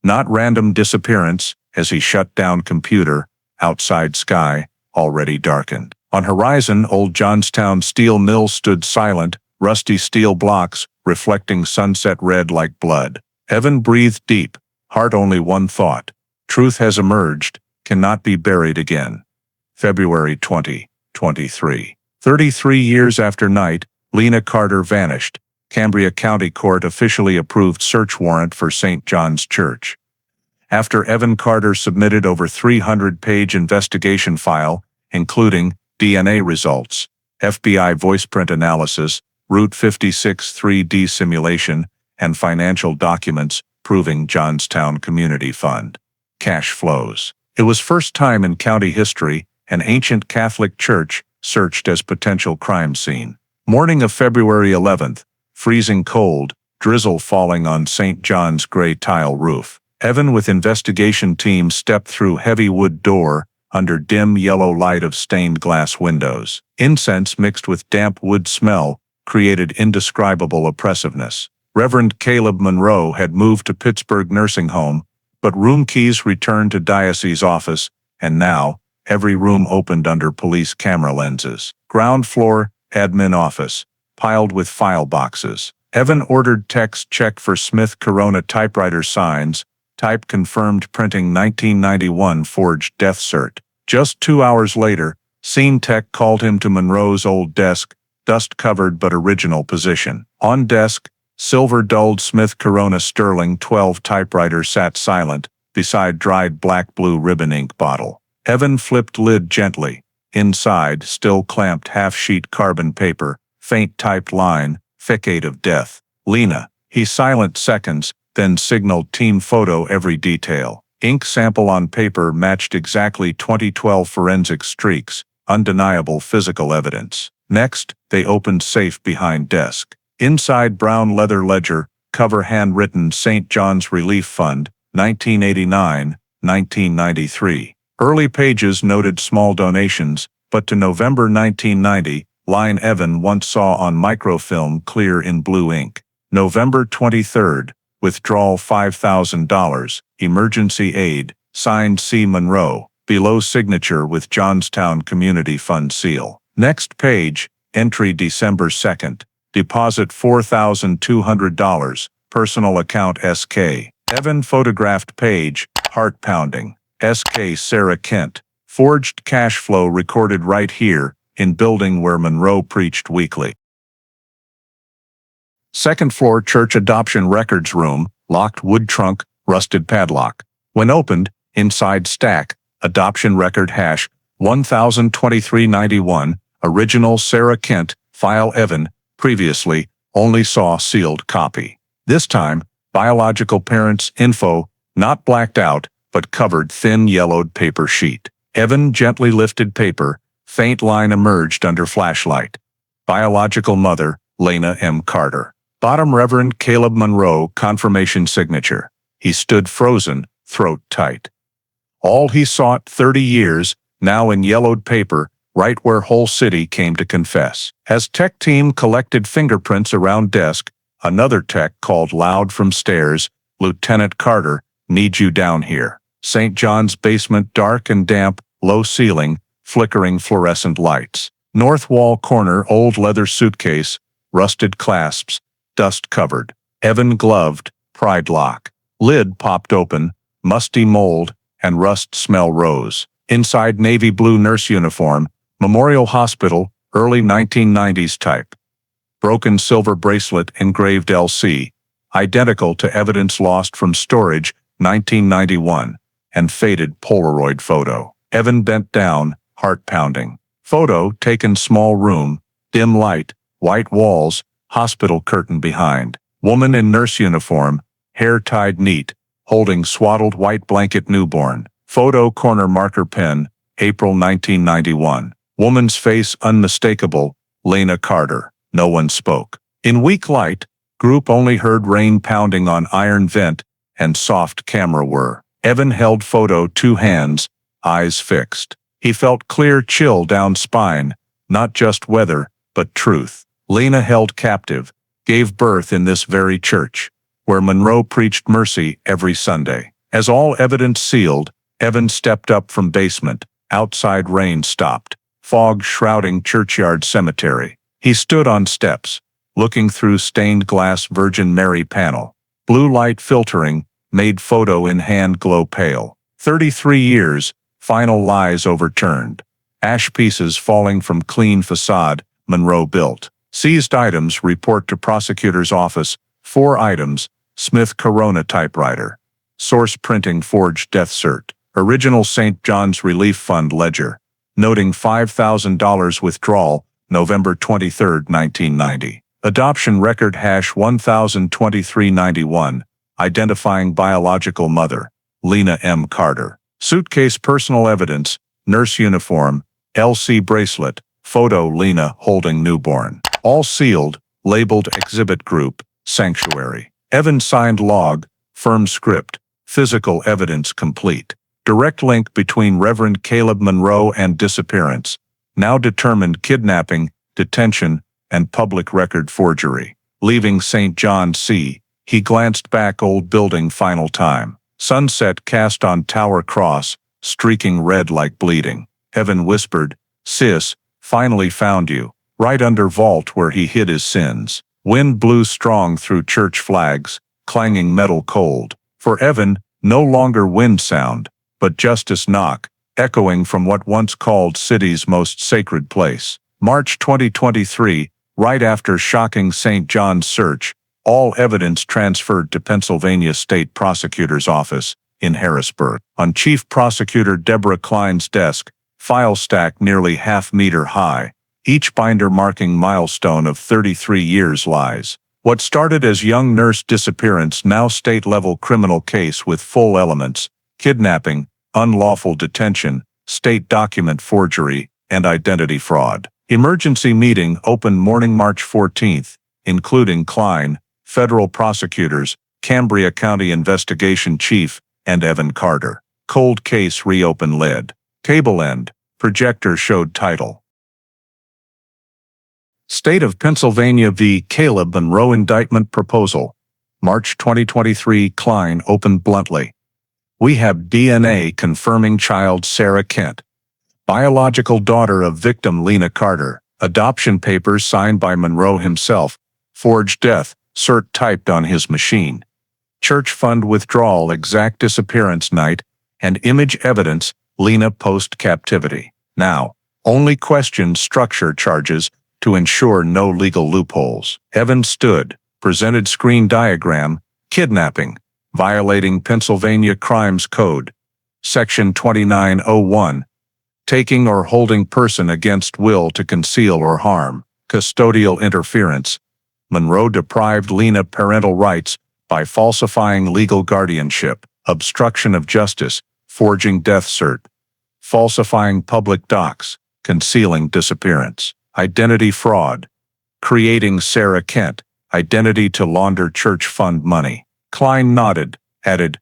Not random disappearance. As he shut down computer, outside sky already darkened. On horizon, old Johnstown Steel Mill stood silent, rusty steel blocks reflecting sunset red like blood. Evan breathed deep, heart only one thought: truth has emerged, cannot be buried again. February 2023. 33 years after night, Lena Carter vanished. Cambria County Court officially approved search warrant for St. John's Church. After Evan Carter submitted over 300-page investigation file, including DNA results, FBI voiceprint analysis, Route 56 3D simulation, and financial documents proving Johnstown Community Fund cash flows. It was first time in county history an ancient Catholic church searched as potential crime scene. Morning of February 11th, freezing cold, drizzle falling on St. John's gray tile roof. Evan with investigation team stepped through heavy wood door, under dim yellow light of stained glass windows. Incense mixed with damp wood smell created indescribable oppressiveness. Reverend Caleb Monroe had moved to Pittsburgh nursing home, but room keys returned to diocese office, and now, every room opened under police camera lenses. Ground floor, admin office, piled with file boxes. Evan ordered text check for Smith Corona typewriter signs, type confirmed printing 1991 forged death cert. Just 2 hours later, scene tech called him to Monroe's old desk, dust-covered but original position. On desk, silver-dulled Smith Corona Sterling 12 typewriter sat silent, beside dried black-blue ribbon ink bottle. Evan flipped lid gently. Inside, still clamped half-sheet carbon paper, faint typed line, facade of death. Lena. He silent seconds, then signaled team photo every detail. Ink sample on paper matched exactly 2012 forensic streaks, undeniable physical evidence. Next, they opened safe behind desk. Inside brown leather ledger, cover handwritten St. John's Relief Fund, 1989-1993. Early pages noted small donations, but to November 1990, line Evan once saw on microfilm clear in blue ink. November 23rd, withdrawal $5,000, emergency aid, signed C. Monroe, below signature with Johnstown Community Fund seal. Next page, entry December 2nd, deposit $4,200, personal account SK. Evan photographed page, heart pounding. SK Sarah Kent, forged cash flow recorded right here, in building where Monroe preached weekly. Second floor church adoption records room, locked wood trunk, rusted padlock. When opened, inside stack, adoption record hash, 102391, original Sarah Kent, file Evan, previously, only saw sealed copy. This time, biological parents info, not blacked out, but covered thin yellowed paper sheet. Evan gently lifted paper, faint line emerged under flashlight. Biological mother, Lena M. Carter. Bottom Reverend Caleb Monroe, confirmation signature. He stood frozen, throat tight. All he sought 30 years, now in yellowed paper, right where whole city came to confess. As tech team collected fingerprints around desk, another tech called loud from stairs, Lieutenant Carter, need you down here. St. John's basement dark and damp, low ceiling, flickering fluorescent lights. North wall corner old leather suitcase, rusted clasps, dust covered. Evan gloved, pried lock. Lid popped open, musty mold, and rust smell rose. Inside navy blue nurse uniform, Memorial Hospital, early 1990s type. broken silver bracelet engraved LC, identical to evidence lost from storage, 1991, and faded Polaroid photo. Evan bent down, heart pounding. Photo taken small room, dim light, white walls, hospital curtain behind. Woman in nurse uniform, hair tied neat, holding swaddled white blanket newborn. Photo corner marker pen, April 1991. Woman's face unmistakable, Lena Carter. No one spoke. In weak light, group only heard rain pounding on iron vent and soft camera whir. Evan held photo two hands, eyes fixed. He felt clear chill down spine, not just weather, but truth. Lena held captive, gave birth in this very church, where Monroe preached mercy every Sunday. As all evidence sealed, Evan stepped up from basement. Outside rain stopped, fog shrouding churchyard cemetery. He stood on steps, looking through stained glass Virgin Mary panel. Blue light filtering, made photo in hand glow pale. 33 years, final lies overturned. Ash pieces falling from clean facade, Monroe built. Seized items report to prosecutor's office, 4 items, Smith Corona typewriter. Source printing forged death cert. Original St. John's Relief Fund ledger. Noting $5,000 withdrawal, November 23, 1990. Adoption record hash 102391. Identifying biological mother, Lena M. Carter. Suitcase personal evidence, nurse uniform, LC bracelet, photo Lena holding newborn. All sealed, labeled exhibit group, sanctuary. Evan signed log, firm script, physical evidence complete. Direct link between Reverend Caleb Monroe and disappearance. Now determined kidnapping, detention, and public record forgery. Leaving St. John C., he glanced back old building final time. Sunset cast on tower cross, streaking red like bleeding. Evan whispered, "Sis, finally found you." Right under vault where he hid his sins. Wind blew strong through church flags, clanging metal cold. For Evan, no longer wind sound, but justice knock, echoing from what once called city's most sacred place. March 2023, right after shocking St. John's search, all evidence transferred to Pennsylvania State Prosecutor's Office in Harrisburg. On Chief Prosecutor Deborah Klein's desk, file stack nearly half-meter high, each binder marking milestone of 33 years lies. What started as young nurse disappearance now state-level criminal case with full elements, kidnapping, unlawful detention, state document forgery, and identity fraud. Emergency meeting opened morning March 14th, including Klein, federal prosecutors, Cambria County Investigation Chief, and Evan Carter. Cold case reopen led. Table end. Projector showed title. State of Pennsylvania v. Caleb Monroe indictment proposal. March 2023. Klein opened bluntly. We have DNA confirming child Sarah Kent, biological daughter of victim Lena Carter. Adoption papers signed by Monroe himself. Forged death cert typed on his machine. Church fund withdrawal exact disappearance night, and image evidence Lena post-captivity. Now, only question structure charges to ensure no legal loopholes. Evan stood, presented screen diagram, kidnapping, violating Pennsylvania Crimes Code. Section 2901. Taking or holding person against will to conceal or harm. Custodial interference. Monroe deprived Lena parental rights by falsifying legal guardianship. Obstruction of justice, forging death cert. Falsifying public docs, concealing disappearance. Identity fraud. Creating Sarah Kent, identity to launder church fund money. Klein nodded, added,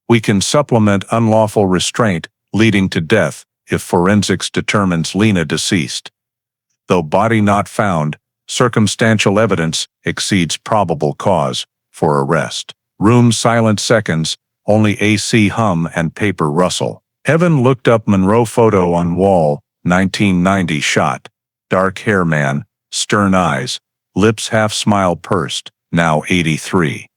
"We can supplement unlawful restraint, leading to death, if forensics determines Lena deceased. Though body not found, circumstantial evidence exceeds probable cause for arrest." Room silent seconds, only AC hum and paper rustle. Evan looked up Monroe photo on wall, 1990 shot. Dark hair man, stern eyes, lips half smile pursed, now 83.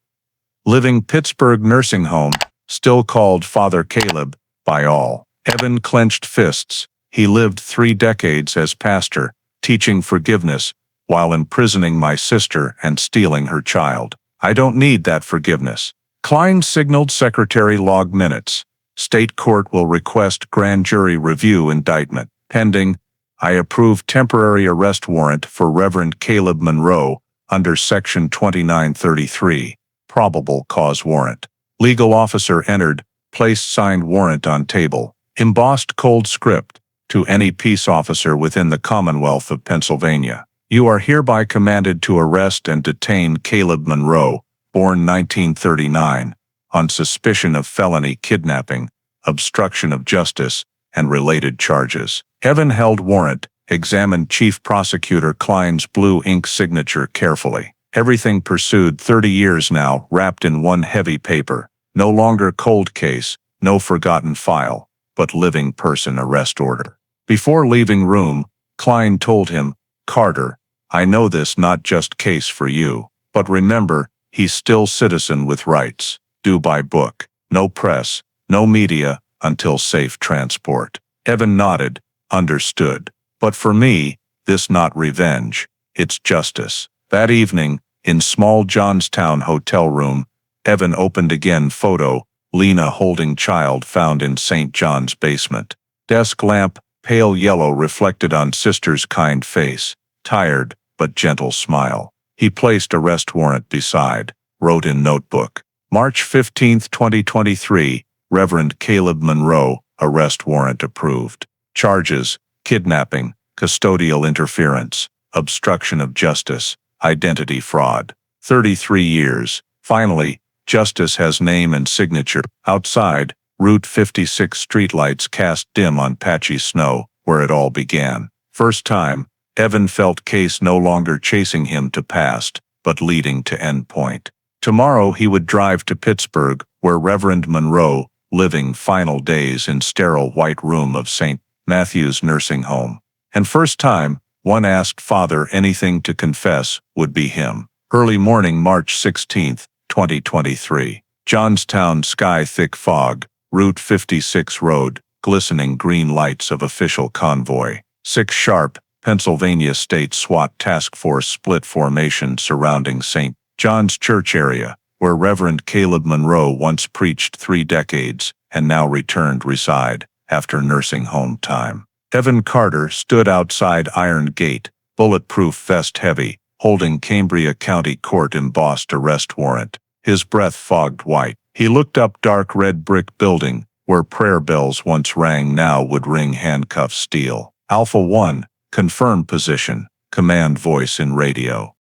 Living Pittsburgh nursing home, still called Father Caleb, by all. Evan clenched fists. He lived 3 decades as pastor, teaching forgiveness, while imprisoning my sister and stealing her child. I don't need that forgiveness. Klein signaled Secretary log minutes. State court will request grand jury review indictment. Pending, I approve temporary arrest warrant for Reverend Caleb Monroe under Section 2933, probable cause warrant. Legal officer entered, placed signed warrant on table, embossed cold script, to any peace officer within the Commonwealth of Pennsylvania. You are hereby commanded to arrest and detain Caleb Monroe, born 1939, on suspicion of felony kidnapping, obstruction of justice, and related charges. Evan held warrant, examined Chief Prosecutor Klein's blue ink signature carefully. Everything pursued 30 years now, wrapped in one heavy paper. No longer cold case, no forgotten file, but living person arrest order. Before leaving room, Klein told him, "Carter, I know this not just case for you, but remember, he's still citizen with rights. Do by book. No press, no media, until safe transport." Evan nodded, understood. But for me, this not revenge, it's justice. That evening, in small Johnstown hotel room, Evan opened again photo, Lena holding child found in St. John's basement. Desk lamp, pale yellow reflected on sister's kind face, tired, but gentle smile. He placed arrest warrant beside, wrote in notebook. March 15, 2023, Reverend Caleb Monroe, arrest warrant approved. Charges: kidnapping, custodial interference, obstruction of justice, identity fraud. 33 years. Finally, justice has name and signature. Outside, Route 56 streetlights cast dim on patchy snow, where it all began. First time, Evan felt case no longer chasing him to past, but leading to end point. Tomorrow he would drive to Pittsburgh, where Reverend Monroe, living final days in sterile white room of St. Matthew's nursing home. And first time, one asked father anything to confess, would be him. Early morning, March 16, 2023. Johnstown sky thick fog, Route 56 road, glistening green lights of official convoy. 6 sharp, Pennsylvania State SWAT Task Force split formation surrounding St. John's Church area, where Reverend Caleb Monroe once preached 3 decades, and now returned reside, after nursing home time. Evan Carter stood outside Iron Gate, bulletproof vest heavy, holding Cambria County Court embossed arrest warrant. His breath fogged white. He looked up dark red brick building, where prayer bells once rang now would ring handcuffs steel. Alpha 1, confirm position, command voice in radio.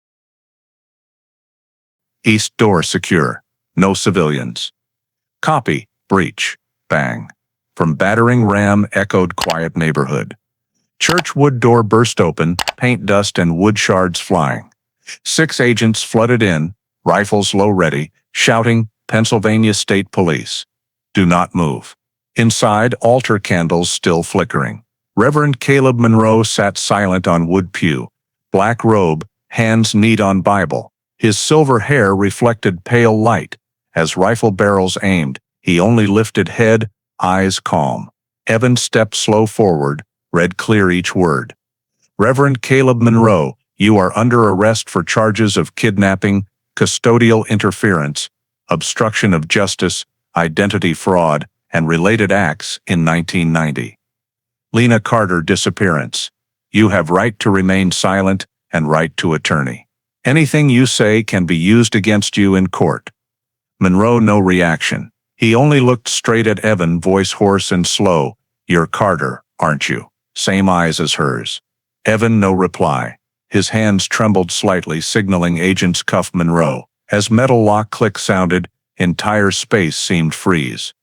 East door secure. No civilians. Copy. Breach. Bang. From battering ram echoed quiet neighborhood. Church wood door burst open, paint dust and wood shards flying. 6 agents flooded in, rifles low ready, shouting, "Pennsylvania State Police. Do not move." Inside, altar candles still flickering. Reverend Caleb Monroe sat silent on wood pew, black robe, hands kneed on Bible. His silver hair reflected pale light. As rifle barrels aimed, he only lifted head, eyes calm. Evan stepped slow forward, read clear each word. "Reverend Caleb Monroe, you are under arrest for charges of kidnapping, custodial interference, obstruction of justice, identity fraud, and related acts in 1990. Lena Carter disappearance. You have right to remain silent and right to attorney. Anything you say can be used against you in court." Monroe no reaction. He only looked straight at Evan, voice hoarse and slow. "You're Carter, aren't you?" Same eyes as hers. Evan no reply. His hands trembled slightly, signaling agents cuff Monroe. As metal lock click sounded, entire space seemed freeze.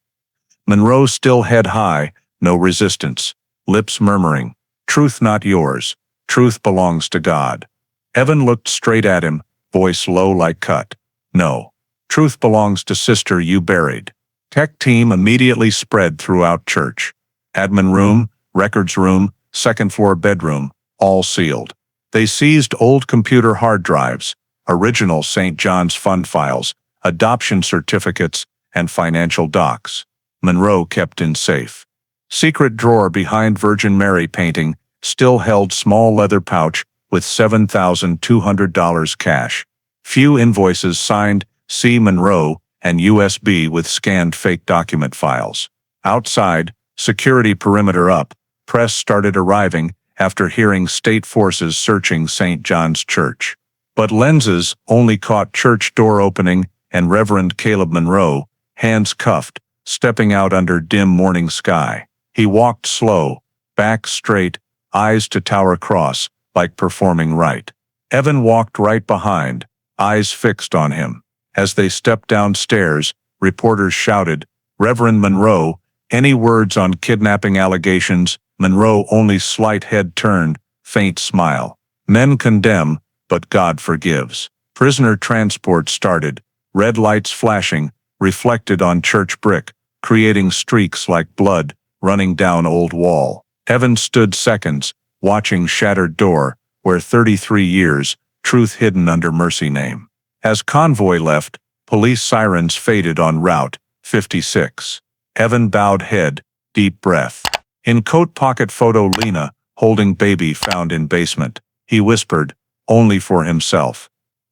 Monroe still head high, no resistance, lips murmuring, "Truth not yours, truth belongs to God." Evan looked straight at him, voice low like cut. "No. Truth belongs to sister you buried." Tech team immediately spread throughout church. Admin room, records room, second floor bedroom, all sealed. They seized old computer hard drives, original St. John's fund files, adoption certificates, and financial docs. Monroe kept in safe. Secret drawer behind Virgin Mary painting still held small leather pouch with $7,200 cash. Few invoices signed C. Monroe and USB with scanned fake document files. Outside, security perimeter up, press started arriving after hearing state forces searching St. John's Church. But lenses only caught church door opening and Reverend Caleb Monroe, hands cuffed, stepping out under dim morning sky. He walked slow, back straight, eyes to tower cross, like performing rite. Evan walked right behind, eyes fixed on him. As they stepped downstairs, reporters shouted, "Reverend Monroe, any words on kidnapping allegations?" Monroe only slight head turned, faint smile. "Men condemn, but God forgives." Prisoner transport started, red lights flashing, reflected on church brick, creating streaks like blood running down old wall. Evan stood seconds, watching shattered door, where 33 years, truth hidden under mercy name. As convoy left, police sirens faded on Route 56. Evan bowed head, deep breath. In coat pocket photo Lena, holding baby found in basement. He whispered, only for himself.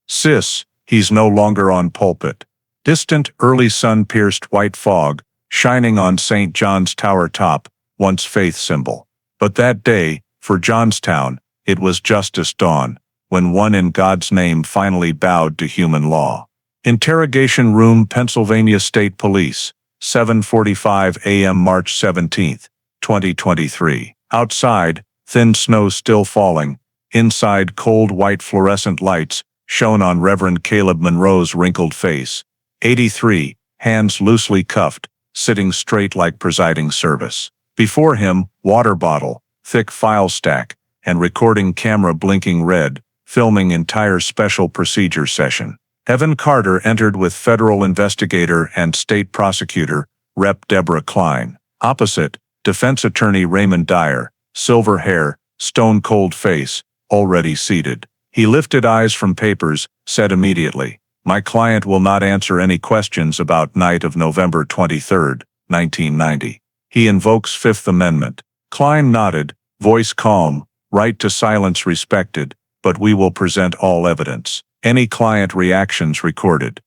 "Sis, he's no longer on pulpit." Distant early sun-pierced white fog, shining on St. John's Tower top, once faith symbol. But that day, for Johnstown, it was justice dawn, when one in God's name finally bowed to human law. Interrogation Room, Pennsylvania State Police, 7:45 a.m. March 17, 2023. Outside, thin snow still falling. Inside, cold white fluorescent lights shone on Reverend Caleb Monroe's wrinkled face. 83, hands loosely cuffed, sitting straight like presiding service. Before him, water bottle, thick file stack, and recording camera blinking red, filming entire special procedure session. Evan Carter entered with federal investigator and state prosecutor, Rep. Deborah Klein. Opposite, defense attorney Raymond Dyer, silver hair, stone-cold face, already seated. He lifted eyes from papers, said immediately, "My client will not answer any questions about night of November 23, 1990. He invokes Fifth Amendment." Klein nodded, voice calm, right to silence respected, "but we will present all evidence. Any client reactions recorded."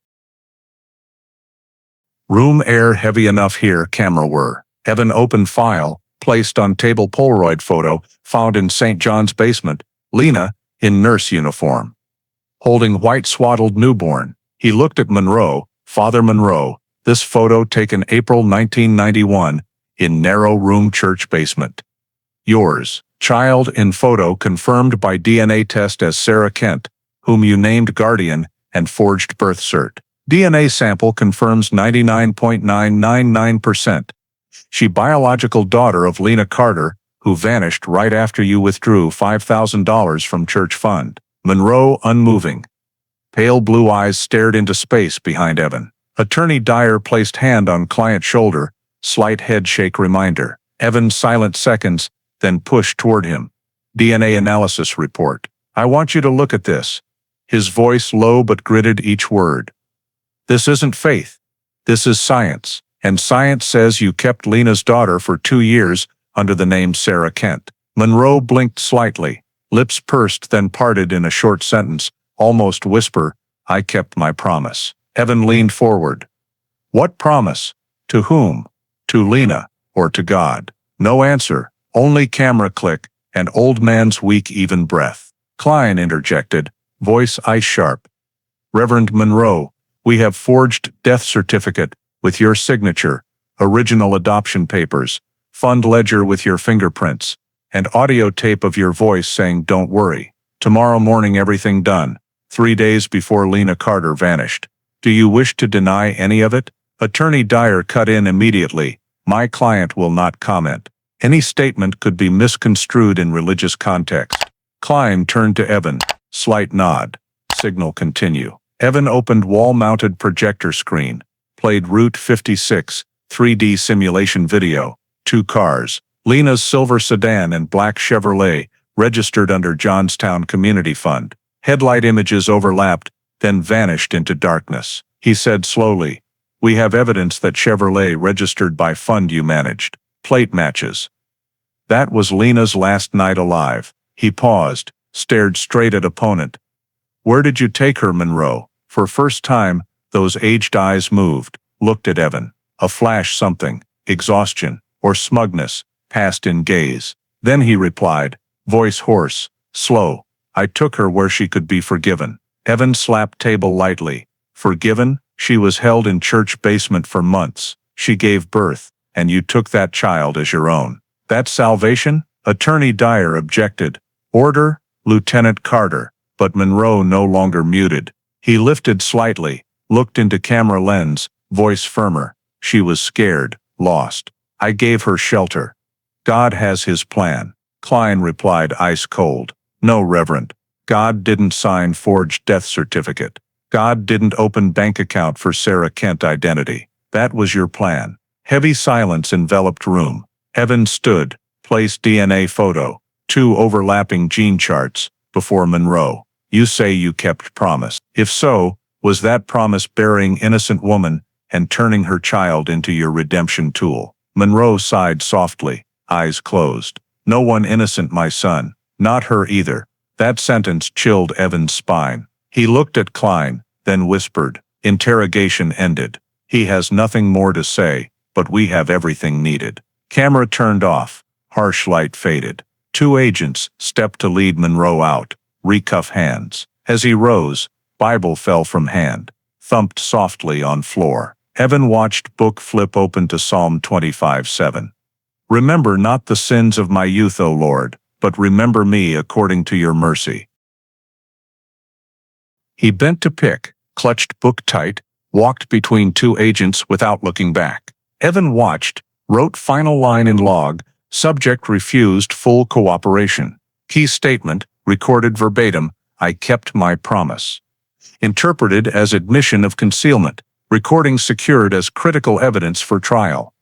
Room air heavy enough here, camera were. Evan opened file, placed on table Polaroid photo, found in St. John's basement. Lena, in nurse uniform, holding white swaddled newborn. He looked at Monroe, Father Monroe. This photo taken April 1991, in narrow room church basement. Yours. Child in photo confirmed by DNA test as Sarah Kent, whom you named guardian, and forged birth cert. DNA sample confirms 99.999%. She biological daughter of Lena Carter, who vanished right after you withdrew $5,000 from church fund. Monroe unmoving. Pale blue eyes stared into space behind Evan. Attorney Dyer placed hand on client shoulder, slight head shake reminder. Evan silent seconds, then pushed toward him. DNA analysis report. "I want you to look at this." His voice low but gritted each word. "This isn't faith. This is science. And science says you kept Lena's daughter for 2 years under the name Sarah Kent." Monroe blinked slightly, lips pursed then parted in a short sentence, almost whisper, "I kept my promise." Evan leaned forward. "What promise? To whom? To Lena, or to God?" No answer, only camera click, and old man's weak even breath. Klein interjected, voice ice sharp. "Reverend Monroe, we have forged death certificate with your signature, original adoption papers, fund ledger with your fingerprints, and audio tape of your voice saying don't worry. Tomorrow morning everything done, 3 days before Lena Carter vanished. Do you wish to deny any of it?" Attorney Dyer cut in immediately. "My client will not comment. Any statement could be misconstrued in religious context." Klein turned to Evan, slight nod. Signal continue. Evan opened wall-mounted projector screen, played Route 56, 3D simulation video, 2 cars, Lena's silver sedan and black Chevrolet, registered under Johnstown Community Fund. Headlight images overlapped, then vanished into darkness. He said slowly, "We have evidence that Chevrolet registered by fund you managed. Plate matches. That was Lena's last night alive." He paused, stared straight at opponent. "Where did you take her, Monroe?" For first time, those aged eyes moved, looked at Evan. A flash something, exhaustion, or smugness, passed in gaze. Then he replied, voice hoarse, slow, "I took her where she could be forgiven." Evan slapped table lightly. "Forgiven? She was held in church basement for months. She gave birth, and you took that child as your own. That's salvation?" Attorney Dyer objected. "Order, Lieutenant Carter." But Monroe no longer muted. He lifted slightly, looked into camera lens, voice firmer. "She was scared, lost. I gave her shelter. God has his plan." Klein replied ice cold. "No, Reverend. God didn't sign forged death certificate. God didn't open bank account for Sarah Kent identity. That was your plan." Heavy silence enveloped room. Evan stood, placed DNA photo, 2 overlapping gene charts, before Monroe. "You say you kept promise. If so, was that promise burying innocent woman and turning her child into your redemption tool?" Monroe sighed softly, eyes closed. "No one innocent, my son. Not her either." That sentence chilled Evan's spine. He looked at Klein, then whispered. Interrogation ended. "He has nothing more to say, but we have everything needed." Camera turned off. Harsh light faded. 2 agents stepped to lead Monroe out, recuff hands. As he rose, Bible fell from hand, thumped softly on floor. Evan watched book flip open to Psalm 25:7. "Remember not the sins of my youth, O Lord, but remember me according to your mercy." He bent to pick, clutched book tight, walked between 2 agents without looking back. Evan watched, wrote final line in log, subject refused full cooperation. Key statement, recorded verbatim, "I kept my promise." Interpreted as admission of concealment, recording secured as critical evidence for trial.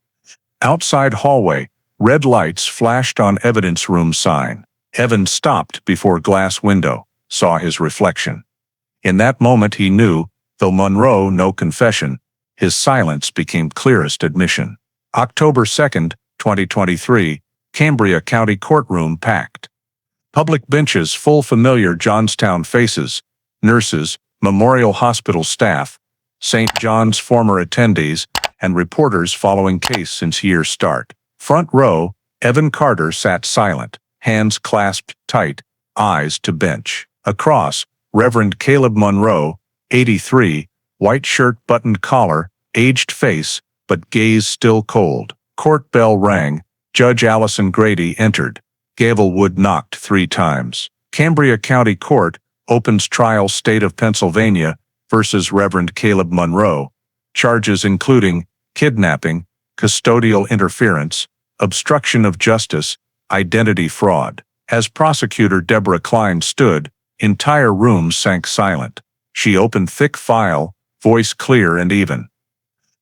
Outside hallway, red lights flashed on evidence room sign. Evan stopped before glass window, saw his reflection. In that moment he knew, though Monroe no confession, his silence became clearest admission. October 2nd, 2023, Cambria County courtroom packed. Public benches full, familiar Johnstown faces, nurses, Memorial Hospital staff, St. John's former attendees, and reporters following case since year start. Front row, Evan Carter sat silent, hands clasped tight, eyes to bench. Across, Reverend Caleb Monroe, 83, white shirt, buttoned collar, aged face, but gaze still cold. Court bell rang. Judge Allison Grady entered. Gavel wood knocked 3 times. Cambria County Court opens trial, State of Pennsylvania versus Reverend Caleb Monroe. Charges including kidnapping, custodial interference, obstruction of justice, identity fraud. As prosecutor Deborah Klein stood, entire room sank silent. She opened thick file, voice clear and even.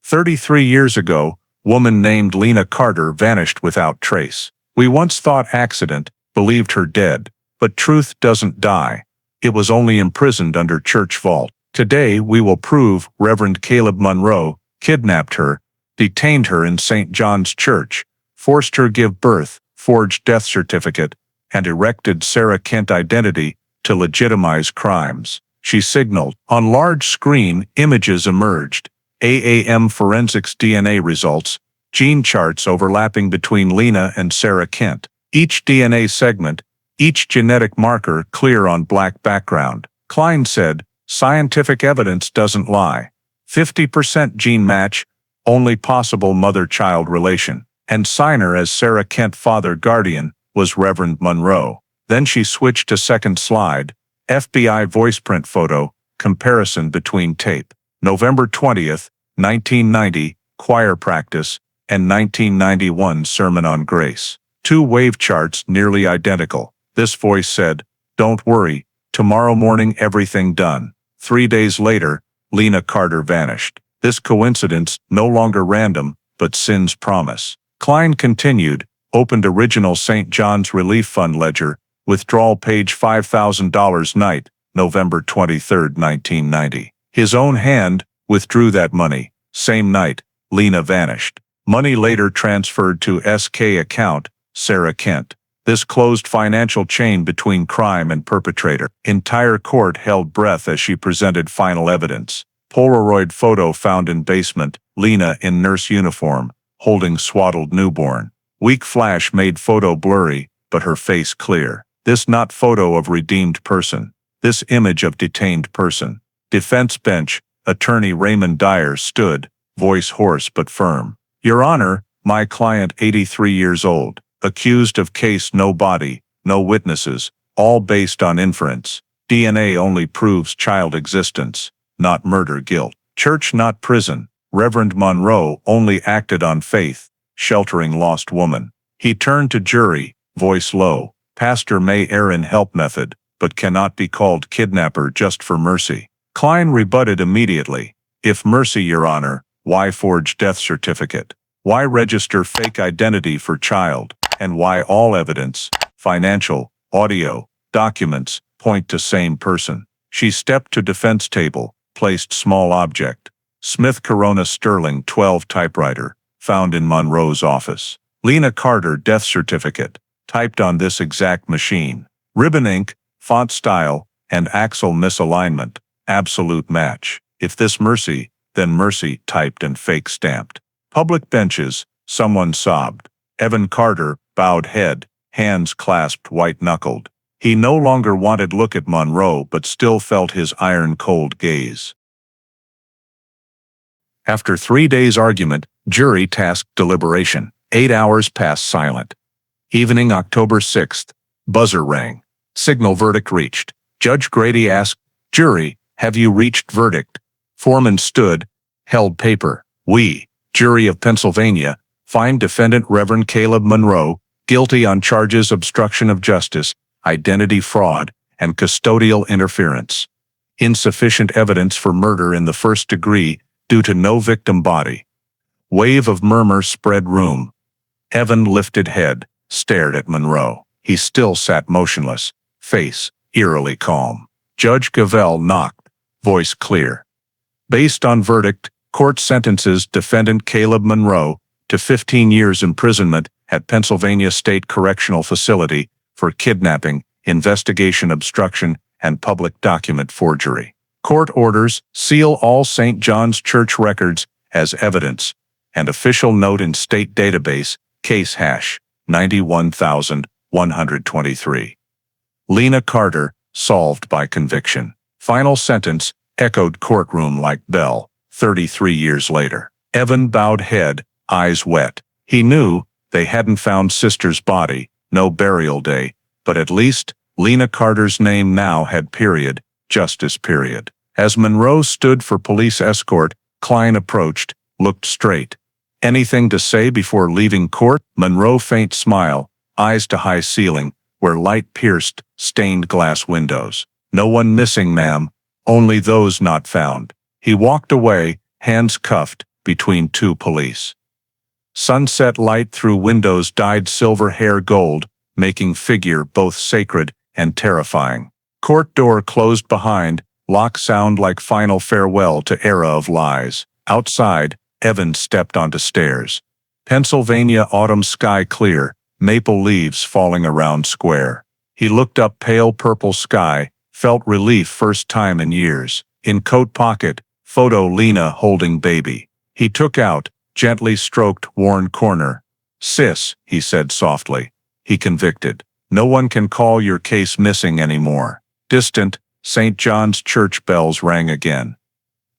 33 years ago, woman named Lena Carter vanished without trace. We once thought accident, believed her dead, but truth doesn't die. It was only imprisoned under church vault. Today we will prove Reverend Caleb Monroe kidnapped her, detained her in St. John's Church, forced her give birth, forged death certificate, and erected Sarah Kent identity to legitimize crimes. She signaled. On large screen, images emerged. AAM forensics DNA results, gene charts overlapping between Lena and Sarah Kent. Each DNA segment, each genetic marker clear on black background. Klein said, "Scientific evidence doesn't lie. 50% gene match, only possible mother-child relation." And signer as Sarah Kent father guardian was Reverend Monroe. Then she switched to second slide, FBI voice print photo, comparison between tape. November 20th, 1990, choir practice, and 1991 sermon on grace. 2 wave charts nearly identical. This voice said, "Don't worry, tomorrow morning everything done." 3 days later, Lena Carter vanished. This coincidence no longer random, but sin's promise. Klein continued, opened original St. John's Relief Fund ledger, withdrawal page $5,000 night, November 23, 1990. His own hand withdrew that money. Same night, Lena vanished. Money later transferred to SK account, Sarah Kent. This closed financial chain between crime and perpetrator. Entire court held breath as she presented final evidence. Polaroid photo found in basement, Lena in nurse uniform, holding swaddled newborn. Weak flash made photo blurry, but her face clear. This not photo of redeemed person. This image of detained person. Defense bench, attorney Raymond Dyer stood, voice hoarse but firm. Your Honor, my client 83 years old, accused of case no body, no witnesses, all based on inference. DNA only proves child existence, not murder guilt. Church not prison. Reverend Monroe only acted on faith, sheltering lost woman. He turned to jury, voice low. Pastor may err in help method, but cannot be called kidnapper just for mercy. Klein rebutted immediately. If mercy, Your Honor, why forge death certificate? Why register fake identity for child? And why all evidence, financial, audio, documents, point to same person? She stepped to defense table, placed small object. Smith Corona Sterling 12 typewriter, found in Monroe's office. Lena Carter death certificate, typed on this exact machine. Ribbon ink, font style, and axle misalignment, absolute match. If this mercy, then mercy typed and fake stamped. Public benches, someone sobbed. Evan Carter, bowed head, hands clasped white-knuckled. He no longer wanted look at Monroe but still felt his iron-cold gaze. After 3 days' argument, jury tasked deliberation. 8 hours passed silent. Evening October 6th. Buzzer rang. Signal verdict reached. Judge Grady asked, "Jury, have you reached verdict?" Foreman stood, held paper. "We, jury of Pennsylvania, find defendant Reverend Caleb Monroe guilty on charges obstruction of justice, identity fraud, and custodial interference. Insufficient evidence for murder in the first degree due to no victim body." Wave of murmur spread room. Evan lifted head, stared at Monroe. He still sat motionless, face eerily calm. Judge Gavelle knocked, voice clear. Based on verdict, court sentences defendant Caleb Monroe to 15 years imprisonment at Pennsylvania State Correctional Facility for kidnapping, investigation obstruction, and public document forgery. Court orders seal all St. John's Church records as evidence, and official note in state database, case hash 91,123. Lena Carter, solved by conviction. Final sentence, echoed courtroom like bell, 33 years later. Evan bowed head, eyes wet. He knew they hadn't found sister's body, no burial day, but at least Lena Carter's name now had period, justice period. As Monroe stood for police escort, Klein approached, looked straight. "Anything to say before leaving court?" Monroe faint smile, eyes to high ceiling, where light pierced stained glass windows. "No one missing, ma'am, only those not found." He walked away, hands cuffed, between two police. Sunset light through windows dyed silver hair gold, making figure both sacred and terrifying. Court door closed behind, lock sound like final farewell to era of lies. Outside, Evan stepped onto stairs. Pennsylvania autumn sky clear, maple leaves falling around square. He looked up pale purple sky, felt relief first time in years. In coat pocket, photo Lena holding baby. He took out, gently stroked worn corner. "Sis," he said softly. He convicted. "No one can call your case missing anymore." Distant, St. John's Church bells rang again.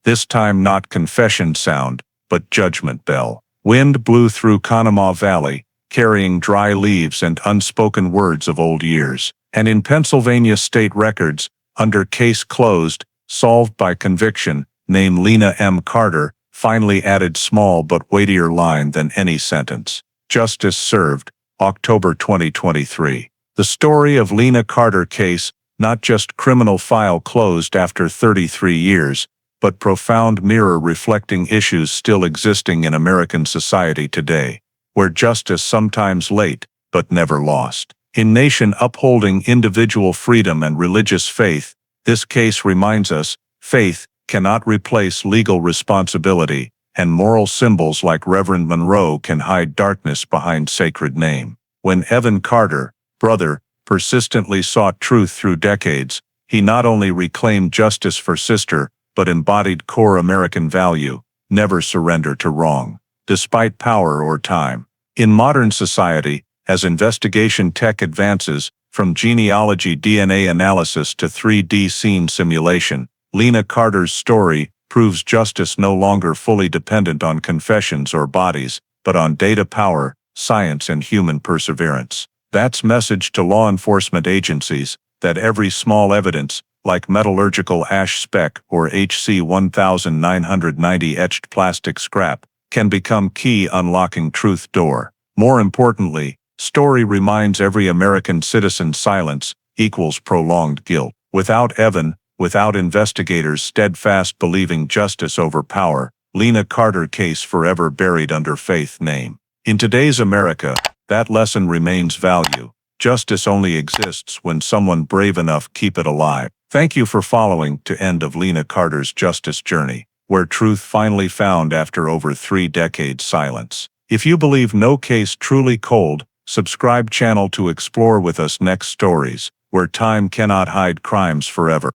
This time not confession sound, but judgment bell. Wind blew through Conemaugh Valley, carrying dry leaves and unspoken words of old years. And in Pennsylvania state records, under case closed, solved by conviction, name Lena M. Carter, finally added small but weightier line than any sentence. Justice served, October 2023. The story of Lena Carter case, not just criminal file closed after 33 years, but profound mirror reflecting issues still existing in American society today, where justice sometimes late, but never lost. In nation upholding individual freedom and religious faith, this case reminds us, faith cannot replace legal responsibility, and moral symbols like Reverend Monroe can hide darkness behind sacred name. When Evan Carter, brother, persistently sought truth through decades. He not only reclaimed justice for sister, but embodied core American value: never surrender to wrong, despite power or time. In modern society, as investigation tech advances, from genealogy DNA analysis to 3D scene simulation, Lena Carter's story proves justice no longer fully dependent on confessions or bodies, but on data power, science and human perseverance. That's message to law enforcement agencies, that every small evidence, like metallurgical ash speck or HC 1990 etched plastic scrap, can become key unlocking truth door. More importantly, story reminds every American citizen silence equals prolonged guilt. Without Evan, without investigators steadfast believing justice over power, Lena Carter case forever buried under faith name. In today's America, that lesson remains value. Justice only exists when someone brave enough keep it alive. Thank you for following to end of Lena Carter's justice journey, where truth finally found after over 3 decades silence. If you believe no case truly cold, subscribe channel to explore with us next stories, where time cannot hide crimes forever.